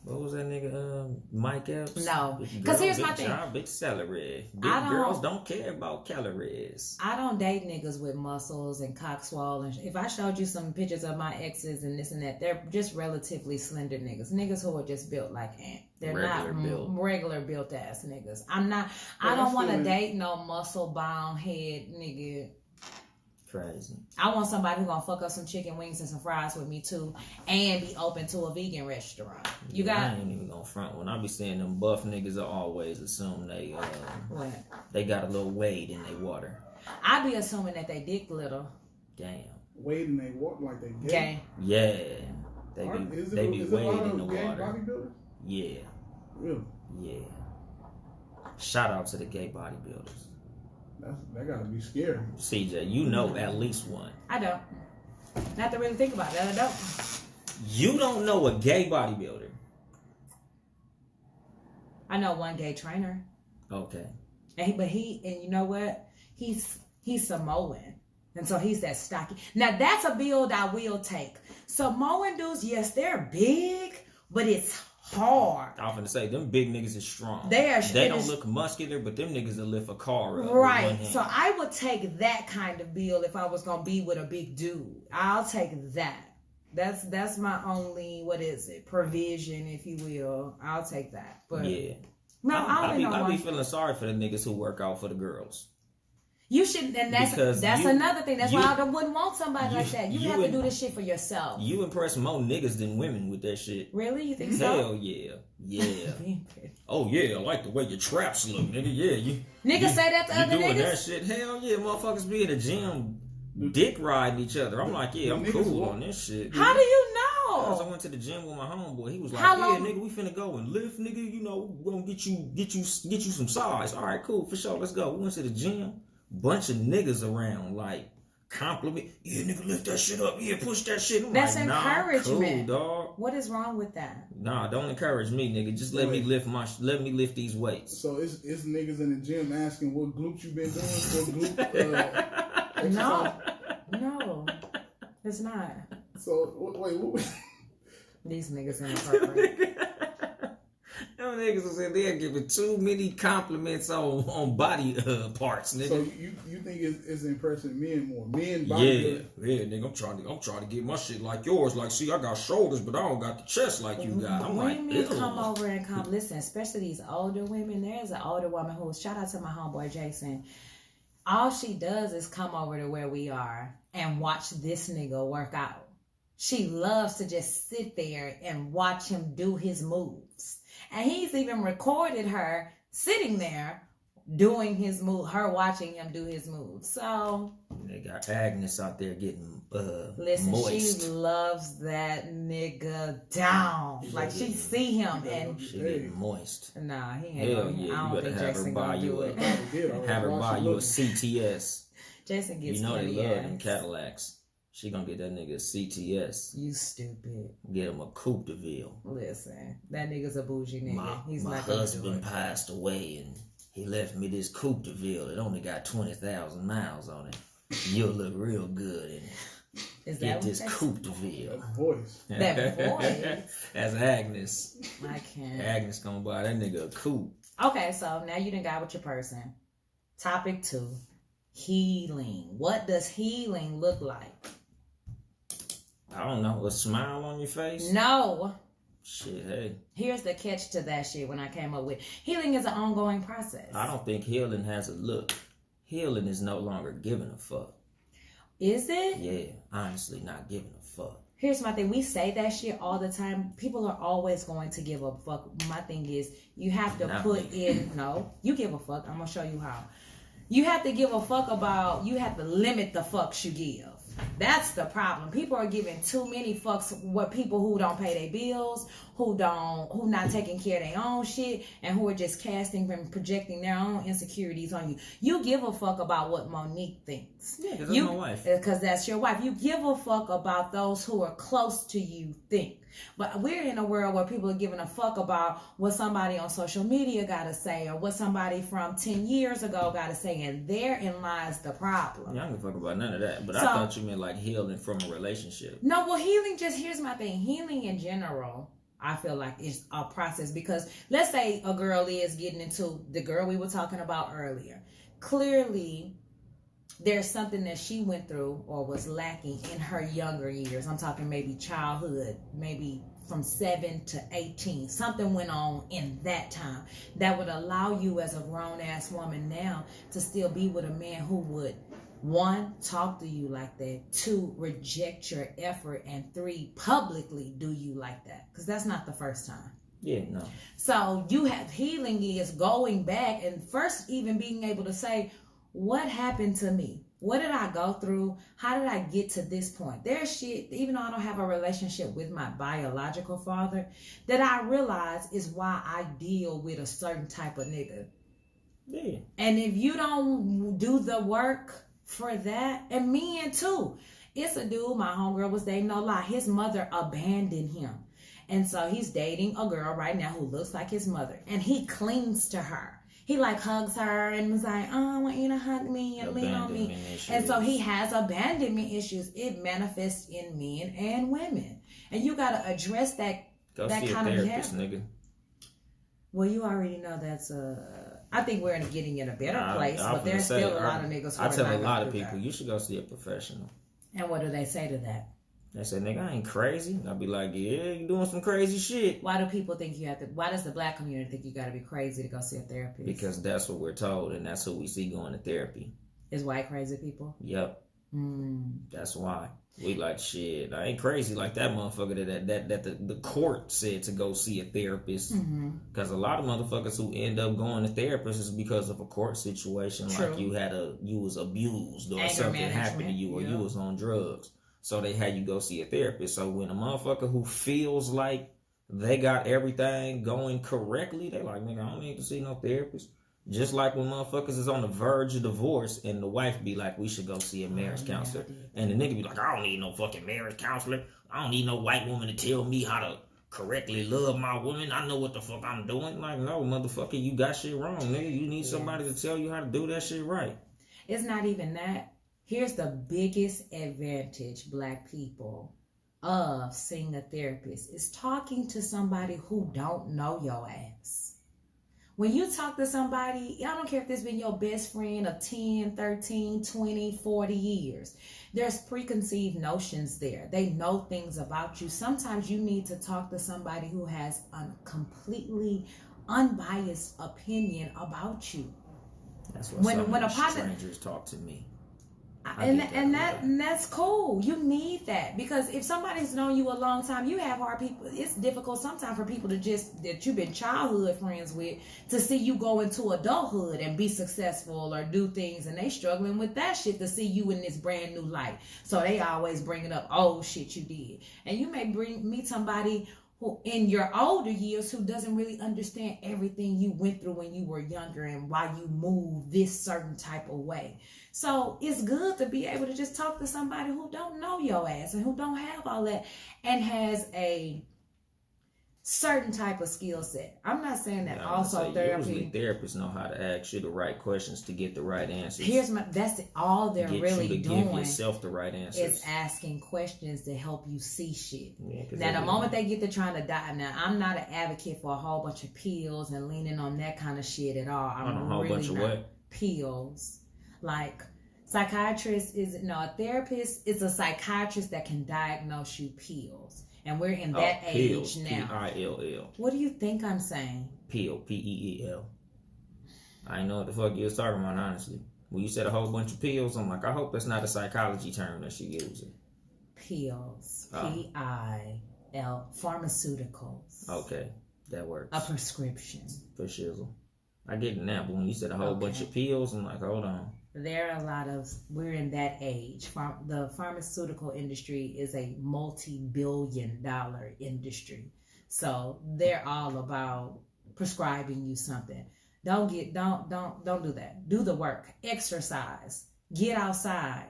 B: What was that nigga? Mike Epps?
A: No.
B: Big
A: 'Cause
B: girl,
A: here's
B: big
A: my thing.
B: job, big salary. Big
A: I don't-
B: girls don't care about calories.
A: I don't date niggas with muscles and cock swollen. If I showed you some pictures of my exes and this and that, they're just relatively slender niggas. Niggas who are just built like ant. They're
B: Regular
A: not
B: built.
A: regular built ass niggas. I
C: Well,
A: don't want to
C: that's
A: date no muscle bound head nigga.
B: Crazy.
A: I want somebody who gonna fuck up some chicken wings and some fries with me too, and be open to a vegan restaurant. You
B: I
A: got
B: ain't even gonna front. When I be seeing them buff niggas, I always assume they
A: what?
B: they got a little weight in their water.
A: I be assuming that they dick little.
B: Damn.
C: Wade and they walk like they gay.
A: Gay.
B: Yeah. They
C: Is
B: be
C: it a lot
B: wading in the
C: of gay
B: water.
C: bodybuilders?
B: Yeah.
C: Really?
B: Yeah. Shout out to the gay bodybuilders.
C: That gotta be scary.
B: CJ, you know at least one.
A: I don't. Not to really think about that. I don't.
B: You don't know a gay bodybuilder.
A: I know one gay trainer,
B: Okay.
A: and you know what? He's Samoan, and so he's that stocky. Now that's a build I will take. Samoan dudes, yes, they're big, but it's hard.
B: I'm finna say them big niggas is strong.
A: They
B: They don't
A: is-
B: look muscular, but them niggas will lift a car up. with
A: Right.
B: one hand.
A: So I would take that kind of build if I was gonna be with a big dude. I'll take that. That's my only provision, if you will. I'll take that. But
B: yeah.
A: no,
B: I be
A: one.
B: feeling sorry for the niggas who work out for the girls.
A: You should, and
B: Because
A: that's
B: you-
A: another thing. That's
B: you-
A: why I wouldn't want somebody like that. You
B: you
A: have to
B: and-
A: do this shit for yourself.
B: You impress more niggas than women with that shit.
A: Really? You think so?
B: Hell yeah. Yeah. Oh yeah, I like the way your traps look, nigga. Yeah, you
A: Niggas say that to
B: you
A: other
B: doing that
A: niggas?
B: shit. Hell yeah, motherfuckers be in the gym dick riding each other. I'm like, yeah, I'm
C: The niggas
B: cool
C: walk-
B: on this shit.
A: How do you
B: Cause I
A: know?
B: went to the gym with my homeboy. He was like,
A: How
B: "Yeah,
A: long-
B: nigga, we finna go and lift, nigga. You know, we gonna get you some size. All right, cool, for sure. Let's go." We went to the gym. Bunch of niggas around, like compliment. Yeah, nigga, lift that shit up. Yeah, push that shit. I'm
A: That's
B: like, nah,
A: encouragement.
B: cool, dog.
A: What is wrong with that?
B: Nah, don't encourage me, nigga. Just let me lift these weights.
C: So it's niggas in the gym asking what glute you been doing, what glute exercise?
A: No, it's not.
C: So wait.
A: These niggas inappropriate.
B: Them niggas was in there giving too many compliments on body parts, nigga.
C: So you think it's impressing men more? Men body.
B: Yeah, nigga. I'm trying to get my shit like yours. Like, see, I got shoulders, but I don't got the chest like you got. I'm like,
A: women come over and listen, especially these older women. There's an older woman who, shout out to my homeboy Jason. All she does is come over to where we are and watch this nigga work out. She loves to just sit there and watch him do his moves. And he's even recorded her sitting there doing his move, her watching him do his moves. So
B: they got Agnes out there getting
A: listen,
B: moist.
A: She loves that nigga down. Like she see him and
B: she getting moist.
A: Nah, he ain't.
B: Hell yeah,
A: I don't think Jason gonna do it.
B: Have her buy you a CTS.
A: Jason gets
B: you know they love
A: ass.
B: them Cadillacs. She gonna get that nigga a CTS.
A: You stupid.
B: Get him a Coupe de Ville.
A: Listen, that nigga's a bougie nigga. He's
B: my
A: not
B: husband passed away and he left me this Coupe de Ville. It only got 20,000 miles on it. You'll look real good in it.
A: Is
B: get this Coupe de Ville.
C: That voice.
A: That voice.
B: That's Agnes.
A: I can't.
B: Agnes gonna buy that nigga a coupe.
A: Okay, so now you done got with your person. Topic 2. Healing. What does healing look like?
B: I don't know. A smile on your face?
A: No.
B: Shit, hey.
A: Here's the catch to that shit when I came up with. Healing is an ongoing process.
B: I don't think healing has a look. Healing is no longer giving a fuck.
A: Is it?
B: Yeah, honestly, not giving a fuck.
A: Here's my thing. We say that shit all the time. People are always going to give a fuck. My thing is, you have to put in... No, you give a fuck. I'm going to show you how. You have to give a fuck about... You have to limit the fucks you give. That's the problem. People are giving too many fucks with people who don't pay their bills, who not taking care of their own shit, and who are just casting and projecting their own insecurities on you. You give a fuck about what Monique thinks.
B: Yeah, because that's my wife.
A: Because that's your wife. You give a fuck about those who are close to you think. But we're in a world where people are giving a fuck about what somebody on social media got to say or what somebody from 10 years ago got to say, and therein lies the problem.
B: Yeah, I don't give a fuck about none of that, but I thought you meant like healing from a relationship.
A: No, well, healing, here's my thing. Healing in general, I feel like it's a process because let's say a girl is getting into the girl we were talking about earlier. Clearly, there's something that she went through or was lacking in her younger years. I'm talking maybe childhood, maybe from 7 to 18. Something went on in that time that would allow you as a grown-ass woman now to still be with a man who would, 1, talk to you like that, 2, reject your effort, and 3, publicly do you like that. Because that's not the first time.
B: Yeah, no.
A: So you have healing is going back and first even being able to say, what happened to me? What did I go through? How did I get to this point? There's shit, even though I don't have a relationship with my biological father, that I realize is why I deal with a certain type of nigga.
B: Yeah.
A: And if you don't do the work for that, and men too. It's a dude, my homegirl was dating, no lie. His mother abandoned him. And so he's dating a girl right now who looks like his mother. And he clings to her. He like hugs her and was like, oh, I want you to hug me and lean on me. And so he has abandonment issues. It manifests in men and women. And you got to address that
B: Go
A: that
B: see
A: kind
B: a
A: of
B: therapist, nigga.
A: Well, you already know that's I think we're getting in a better place, but there's still a lot of niggas who
B: I tell
A: are
B: a
A: not
B: lot of
A: gonna do
B: people,
A: that.
B: you should go see a professional.
A: And what do they say to that?
B: They say, nigga, I ain't crazy. I'll be like, yeah, you doing some crazy shit.
A: Why do people think you have to? Why does the black community think you got to be crazy to go see a therapist?
B: Because that's what we're told, and that's who we see going to therapy.
A: Is white crazy people?
B: Yep. That's why. We like, shit, I ain't crazy like that motherfucker that the court said to go see a therapist. Because a lot of motherfuckers who end up going to therapists is because of a court situation.
A: True.
B: Like you was abused or
A: Anger
B: something
A: management,
B: happened to you or
A: yeah.
B: you was on drugs. So they had you go see a therapist. So when a motherfucker who feels like they got everything going correctly, they like, nigga, I don't need to see no therapist. Just like when motherfuckers is on the verge of divorce and the wife be like, we should go see a marriage counselor. And the nigga be like, I don't need no fucking marriage counselor. I don't need no white woman to tell me how to correctly love my woman. I know what the fuck I'm doing. Like, no, motherfucker, you got shit wrong, nigga. You need somebody to tell you how to do that shit right.
A: It's not even that. Here's the biggest advantage, black people, of seeing a therapist is talking to somebody who don't know your ass. When you talk to somebody, I don't care if this been your best friend of 10, 13, 20, 40 years. There's preconceived notions there. They know things about you. Sometimes you need to talk to somebody who has a completely unbiased opinion about you.
B: That's what when a strangers talk to me.
A: And that's cool. You need that, because if somebody's known you a long time, you have hard people. It's difficult sometimes for people to just that you've been childhood friends with to see you go into adulthood and be successful or do things, and they struggling with that shit to see you in this brand new light. So they always bringing up old shit you did, and you may meet somebody who in your older years who doesn't really understand everything you went through when you were younger and why you moved this certain type of way. So it's good to be able to just talk to somebody who don't know your ass and who don't have all that and has a certain type of skill set. I'm not saying that also therapy.
B: Usually therapists know how to ask you the right questions to get the right answers.
A: That's all they're really doing.
B: Give yourself the right answers.
A: Is asking questions to help you see shit. Now the moment they get to trying to die, now I'm not an advocate for a whole bunch of pills and leaning on that kind of shit at all. I'm
B: a whole bunch of what?
A: Pills. Like psychiatrist a therapist is a psychiatrist that can diagnose you pills. And we're in that age now.
B: P-I-L-L.
A: What do you think I'm saying?
B: Pill, P-E-E-L. I didn't know what the fuck you was talking about, honestly. When you said a whole bunch of pills, I'm like, I hope that's not a psychology term that she using.
A: Pills. P-I-L. Pharmaceuticals.
B: Okay, that works.
A: A prescription.
B: For shizzle. I get it now, but when you said a whole bunch of pills, I'm like, hold on.
A: There are we're in that age. The pharmaceutical industry is a multi-billion-dollar industry. So they're all about prescribing you something. Don't do that. Do the work. Exercise. Get outside.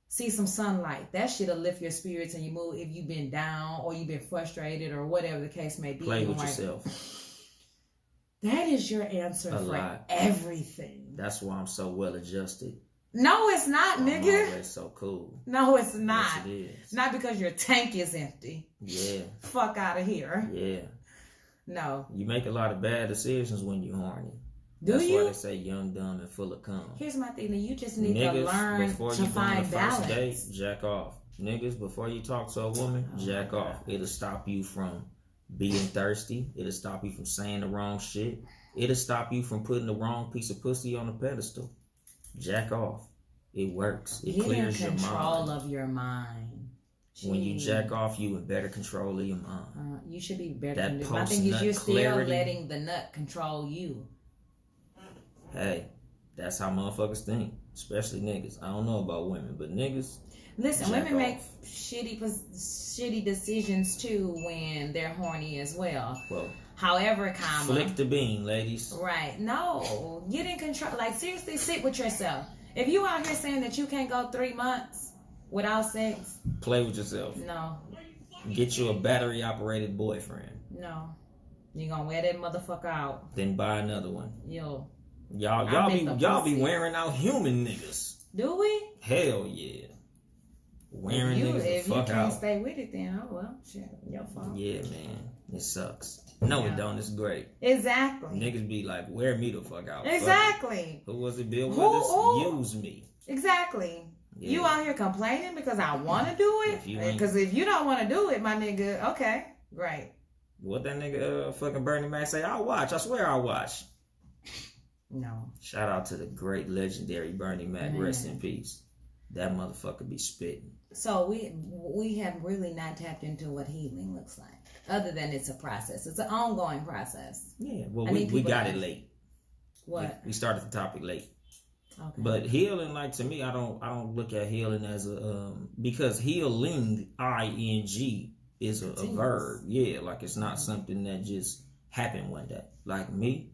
A: See some sunlight. That shit'll lift your spirits and your mood if you've been down or you've been frustrated or whatever the case may be.
B: Play with yourself.
A: That is your answer for everything.
B: That's why I'm so well adjusted.
A: No, it's not, nigga.
B: I'm always so cool.
A: No, it's not.
B: Yes, it is.
A: Not because your tank is empty.
B: Yeah.
A: Fuck out of here.
B: Yeah.
A: No.
B: You make a lot of bad decisions when you're horny. That's why they say young, dumb, and full of cum.
A: Here's my thing. You just need to learn to find balance. First date,
B: jack off. Niggas, before you talk to a woman, jack off. It'll stop you from being thirsty. It'll stop you from saying the wrong shit. It'll stop you from putting the wrong piece of pussy on a pedestal. Jack off. It works. It clears your mind.
A: Control of your mind.
B: When you jack off, you in better control of your mind.
A: You should be better. My thing is you're still letting the nut control you.
B: Hey, that's how motherfuckers think. Especially niggas. I don't know about women, but niggas.
A: Listen, women make shitty decisions too when they're horny as well.
B: Well,
A: however,
B: flick the bean, ladies.
A: Right. No. Get in control. Like, seriously, sit with yourself. If you out here saying that you can't go 3 months without sex.
B: Play with yourself.
A: No.
B: Get you a battery-operated boyfriend.
A: No. You gonna wear that motherfucker out.
B: Then buy another one.
A: Y'all
B: be wearing out human niggas.
A: Do we?
B: Hell yeah. Wearing niggas the fuck out.
A: If you can't stay with it, then shit, your fault.
B: Yeah, man. It sucks. No, it don't. It's great.
A: Exactly.
B: Niggas be like, wear me the fuck out.
A: Exactly.
B: Who was it, Bill Withers? Use me.
A: Exactly. Yeah. You out here complaining because I want to do it? Because if you don't want to do it, my nigga, okay, great.
B: What that nigga fucking Bernie Mac say? I'll watch. I swear I'll watch.
A: No.
B: Shout out to the great legendary Bernie Mac. Rest in peace. That motherfucker be spitting.
A: So we have really not tapped into what healing looks like. Other than it's a process. It's an ongoing process.
B: Yeah, well, we got it late.
A: What?
B: We started the topic late.
A: Okay.
B: But healing, like, to me, I don't look at healing as a because healing, I-N-G, is a verb. Yeah, like it's not something that just happened one day. Like me,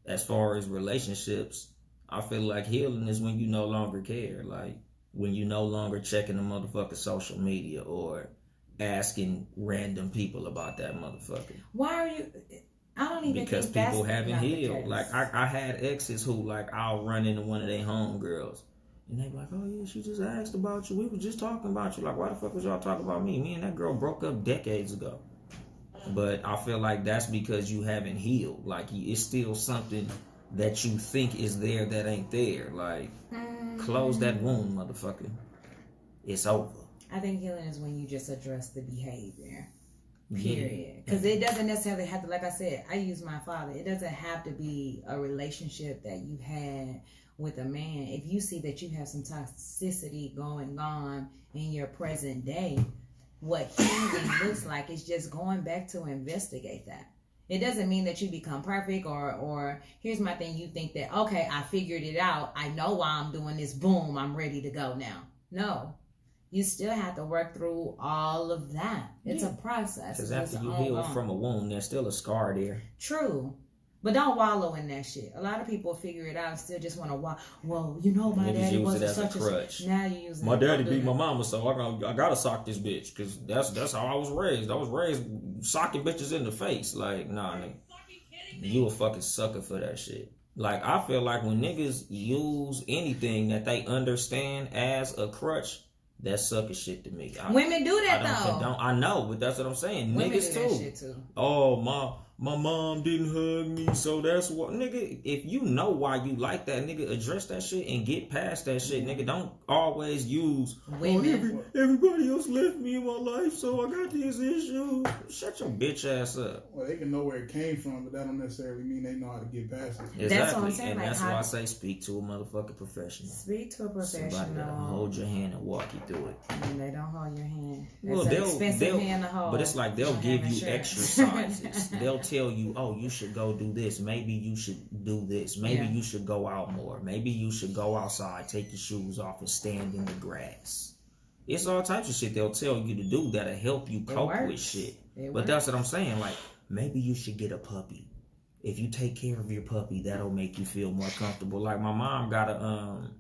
B: as far as relationships, I feel like healing is when you no longer care. Like, when you no longer checking the motherfucking social media or asking random people about that motherfucker.
A: Why are you? I don't even
B: because
A: think
B: people
A: that's
B: haven't
A: not the
B: healed.
A: case.
B: Like I had exes who like I'll run into one of their homegirls and they be like, oh yeah, she just asked about you. We were just talking about you. Like, why the fuck was y'all talking about me? Me and that girl broke up decades ago. But I feel like that's because you haven't healed. Like, it's still something that you think is there that ain't there. Like, close that wound, motherfucker. It's over.
A: I think healing is when you just address the behavior.
B: Yeah.
A: Period. Because it doesn't necessarily have to, like I said, I use my father. It doesn't have to be a relationship that you had with a man. If you see that you have some toxicity going on in your present day, what healing looks like is just going back to investigate that. It doesn't mean that you become perfect or here's my thing, you think that, okay, I figured it out. I know why I'm doing this. Boom, I'm ready to go now. No. You still have to work through all of that. It's a process.
B: Because after you heal from a wound, there's still a scar there.
A: True. But don't wallow in that shit. A lot of people figure it out and still just want to wallow. Well, you know, my daddy wasn't such a crutch. Now you use it.
B: My daddy beat my mama, so I gotta sock this bitch. Because that's how I was raised. I was raised socking bitches in the face. Like, nah, nigga. You a fucking sucker for that shit. Like, I feel like when niggas use anything that they understand as a crutch, that's sucker shit to me.
A: Women do that though.
B: I know, but that's what I'm saying.
A: Women
B: Niggas
A: do that shit too.
B: Oh, my mom didn't hug me, so that's what. Nigga, if you know why you like that, nigga, address that shit and get past that shit. Nigga, don't always use
A: women.
B: Everybody else left me in my life, so I got these issues. Shut your bitch ass up.
C: Well, they can know where it came from, but that don't necessarily mean they know how to get past it.
B: Exactly.
A: That's what I'm saying.
B: And
A: like,
B: that's why I say speak to a motherfucking professional.
A: Speak to a professional.
B: Somebody that'll hold your hand and walk you through it.
A: And they don't hold your hand.
B: Well,
A: it's an expensive hand to hold.
B: But it's like they'll give you exercises. They'll tell you, oh, you should go do this. Maybe you should do this. Maybe you should go out more. Maybe you should go outside, take your shoes off, and stand in the grass. It's all types of shit they'll tell you to do that'll help you cope with shit. But that's what I'm saying. Like, maybe you should get a puppy. If you take care of your puppy, that'll make you feel more comfortable. Like, my mom got a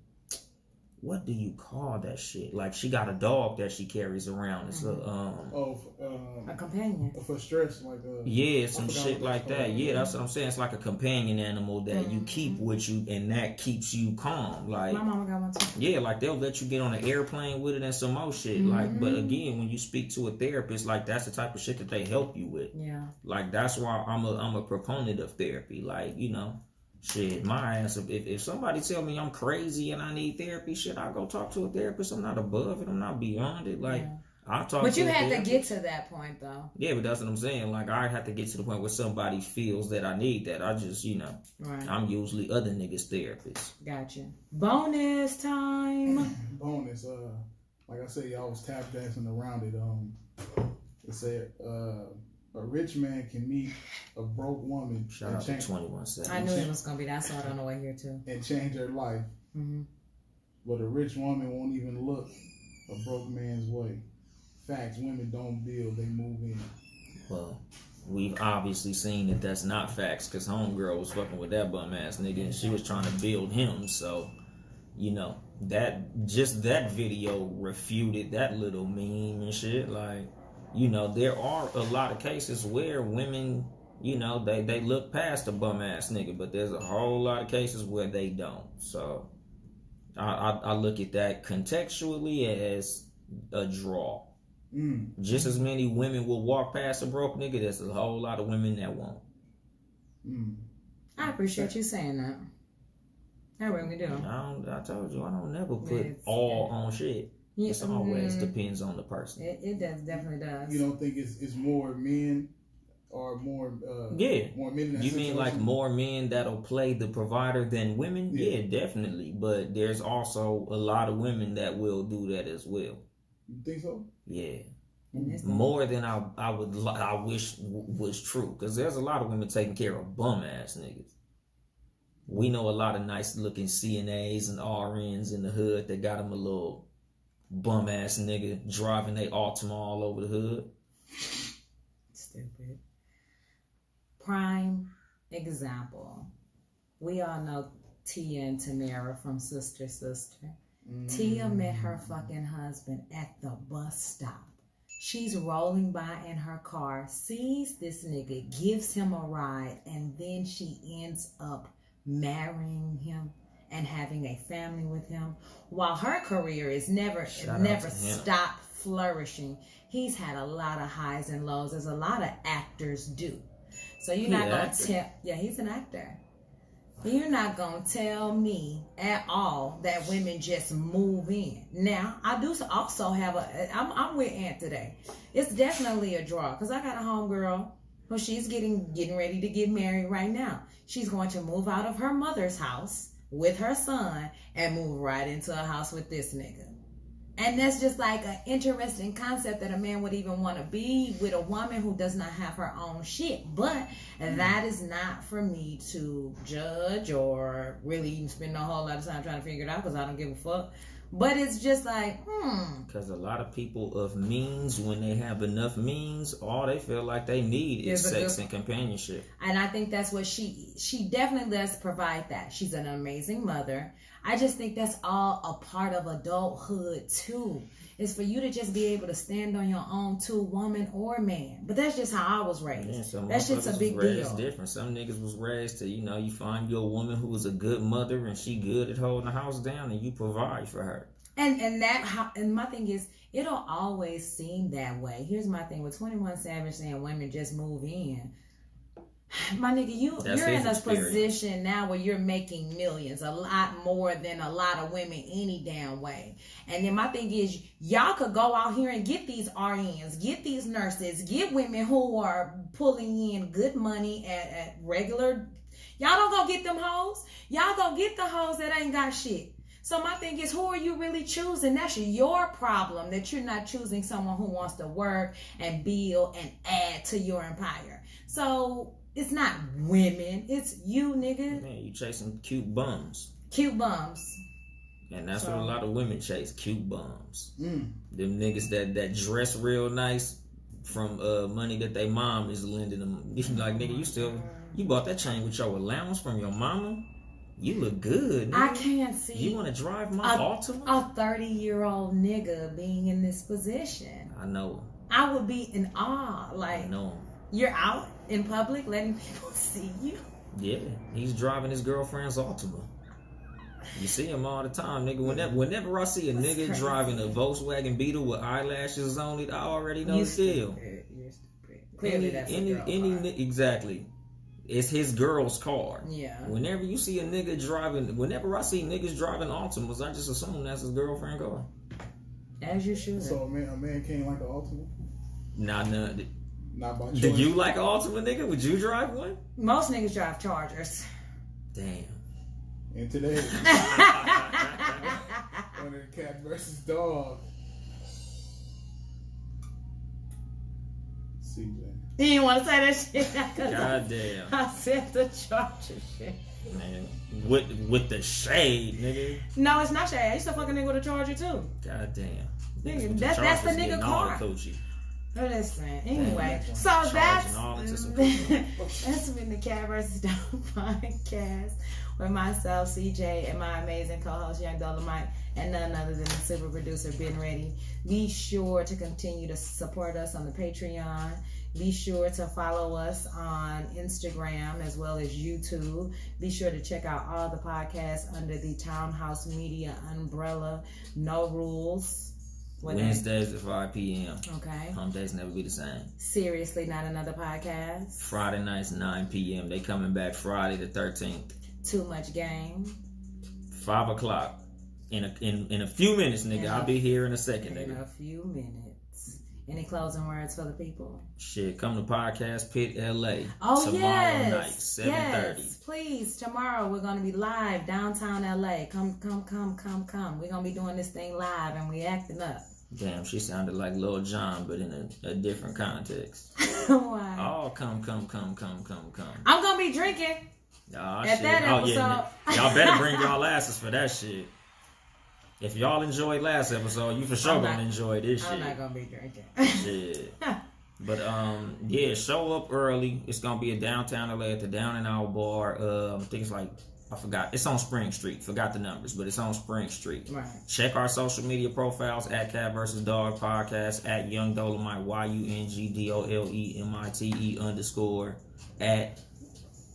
B: what do you call that shit? Like, she got a dog that she carries around. It's
A: a companion
C: for stress, like
B: some shit like that. Yeah, that's what I'm saying. It's like a companion animal that you keep with you, and that keeps you calm. Like,
A: my mama got one too.
B: Yeah, like they'll let you get on an airplane with it and some more shit. Like, but again, when you speak to a therapist, like that's the type of shit that they help you with.
A: Yeah,
B: like that's why I'm a proponent of therapy. Like, you know. Shit, my ass, if somebody tell me I'm crazy and I need therapy, shit, I'll go talk to a therapist. I'm not above it. I'm not beyond it. Like, I'll talk to a therapist. But you had
A: to get to that point, though.
B: Yeah, but that's what I'm saying. Like, I have to get to the point where somebody feels that I need that. I just, you know, I'm usually other niggas' therapist.
A: Gotcha. Bonus time.
C: Bonus. Like I said, y'all was tap dancing around it. It said, a rich man can meet a broke woman.
B: Shout out to 21 Savage.
A: I knew it was going to be that, so I don't know what here too.
C: And change her life. Mm-hmm. But a rich woman won't even look a broke man's way. Facts, women don't build, they move in.
B: Well, we've obviously seen that that's not facts, because homegirl was fucking with that bum ass nigga and she was trying to build him. So, you know, that video refuted that little meme and shit. Like, you know, there are a lot of cases where women, you know, they look past a bum ass nigga, but there's a whole lot of cases where they don't. So I look at that contextually as a draw. Just as many women will walk past a broke nigga, there's a whole lot of women that won't.
A: I appreciate you saying that. I really do.
B: I told you, I don't never put all on shit. It always depends on the person.
A: It does, definitely does.
C: You don't think it's more men or more more men in that
B: You mean like more men that'll play the provider than women? Yeah, definitely. But there's also a lot of women that will do that as well.
C: You think so?
B: Yeah. More than I wish was true. Because there's a lot of women taking care of bum ass niggas. We know a lot of nice looking CNAs and RNs in the hood that got them a little bum ass nigga driving they Altima all over the hood.
A: Stupid. Prime example. We all know Tia and Tamara from Sister Sister. Tia met her fucking husband at the bus stop. She's rolling by in her car, sees this nigga, gives him a ride, and then she ends up marrying him and having a family with him. While her career is never stopped flourishing, he's had a lot of highs and lows, as a lot of actors do. So you're not going to tell... Yeah, he's an actor. You're not going to tell me at all that women just move in. Now, I do also have I'm with Aunt today. It's definitely a draw, because I got a homegirl who she's getting ready to get married right now. She's going to move out of her mother's house with her son and move right into a house with this nigga. And that's just like an interesting concept, that a man would even want to be with a woman who does not have her own shit. But that is not for me to judge or really even spend a whole lot of time trying to figure it out, because I don't give a fuck. But it's just like,
B: Because a lot of people of means, when they have enough means, all they feel like they need is sex and companionship.
A: And I think that's what she definitely does provide that. She's an amazing mother. I just think that's all a part of adulthood too. Is for you to just be able to stand on your own too, woman or man. But that's just how I was raised.
B: Yeah,
A: that's just a big deal.
B: Different. Some niggas was raised to, you find you a woman who is a good mother and she good at holding the house down and you provide for her.
A: And my thing is, it'll always seem that way. Here's my thing with 21 Savage saying women just move in. My nigga, you're in a position now where you're making millions, a lot more than a lot of women any damn way. And then my thing is, y'all could go out here and get these RNs, get these nurses, get women who are pulling in good money at regular. Y'all don't go get them hoes. Y'all go get the hoes that ain't got shit. So my thing is, who are you really choosing? That's your problem, that you're not choosing someone who wants to work and build and add to your empire. So it's not women, it's you, nigga.
B: Man, you chasing cute bums.
A: Cute bums.
B: And that's what a lot of women chase, cute bums. Them niggas that dress real nice from money that they mom is lending them. Like, nigga, you bought that chain with your allowance from your mama? You look good, nigga.
A: I can't see.
B: You want to drive my Altima?
A: A 30-year-old nigga being in this position.
B: I know.
A: I would be in awe. Like,
B: I know.
A: You're out in public letting people see you.
B: Yeah, he's driving his girlfriend's Altima. You see him all the time, nigga. Whenever I see a nigga driving a Volkswagen Beetle with eyelashes on it, I already know the deal.
A: You're stupid. Clearly, that's a girl car.
B: Exactly. It's his girl's car.
A: Yeah.
B: Whenever you see a nigga driving, whenever I see niggas driving Altimas, I just assume that's his girlfriend car.
A: As you should.
C: So a man can't like an Altima?
B: Nah.
C: Not by choice.
B: Do you like an Altima, nigga? Would you drive one?
A: Most niggas drive Chargers.
B: Damn.
C: And today, on the cat versus dog. CJ.
A: You didn't want to say that shit.
B: God damn.
A: I said the Charger shit.
B: Man, with the shade, nigga.
A: No, it's not shade. I used to fucking nigga with a Charger too.
B: God damn.
A: Nigga, that's the nigga car. Listen, anyway, so that's been the Cat vs. Dog podcast with myself, CJ, and my amazing co-host, Young Dolemite, and none other than the super producer, Ben Ready. Be sure to continue to support us on the Patreon. Be sure to follow us on Instagram as well as YouTube. Be sure to check out all the podcasts under the Townhouse Media umbrella. No rules.
B: Wednesdays at 5 p.m.
A: Okay.
B: Home days never be the same.
A: Seriously, not another podcast.
B: Friday nights, 9 p.m. They coming back Friday the 13th.
A: Too much game.
B: 5 o'clock. In a few minutes, nigga. I'll be here in a second, nigga.
A: In a few minutes. Any closing words for the people?
B: Shit, come to Podcast Pit LA.
A: Oh,
B: tomorrow night, 7:30.
A: Yes, please. Tomorrow we're gonna be live downtown LA. Come. We're gonna be doing this thing live and we acting up.
B: Damn, she sounded like Lil Jon, but in a different context.
A: Why?
B: Oh, come.
A: I'm gonna be drinking.
B: Oh,
A: at
B: shit.
A: that episode.
B: Yeah. Y'all better bring y'all asses for that shit. If y'all enjoyed last episode, you for sure gonna enjoy this shit.
A: I'm not gonna be drinking.
B: Shit. But yeah, show up early. It's gonna be in downtown LA at the Down and Out Bar. I think it's like I forgot. It's on Spring Street. Forgot the numbers, but it's on Spring Street.
A: Right.
B: Check our social media profiles at Cat vs. Dog Podcast, at Young Dolemite, YUNGDOLEMITE _ at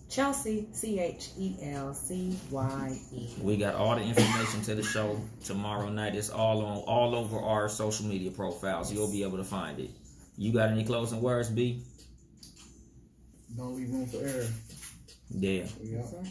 A: Chelsea, CHELCYE.
B: We got all the information to the show tomorrow night. It's all over our social media profiles. You'll be able to find it. You got any closing words, B?
C: Don't leave room for error.
B: Yeah.
C: Yeah.
A: That's right.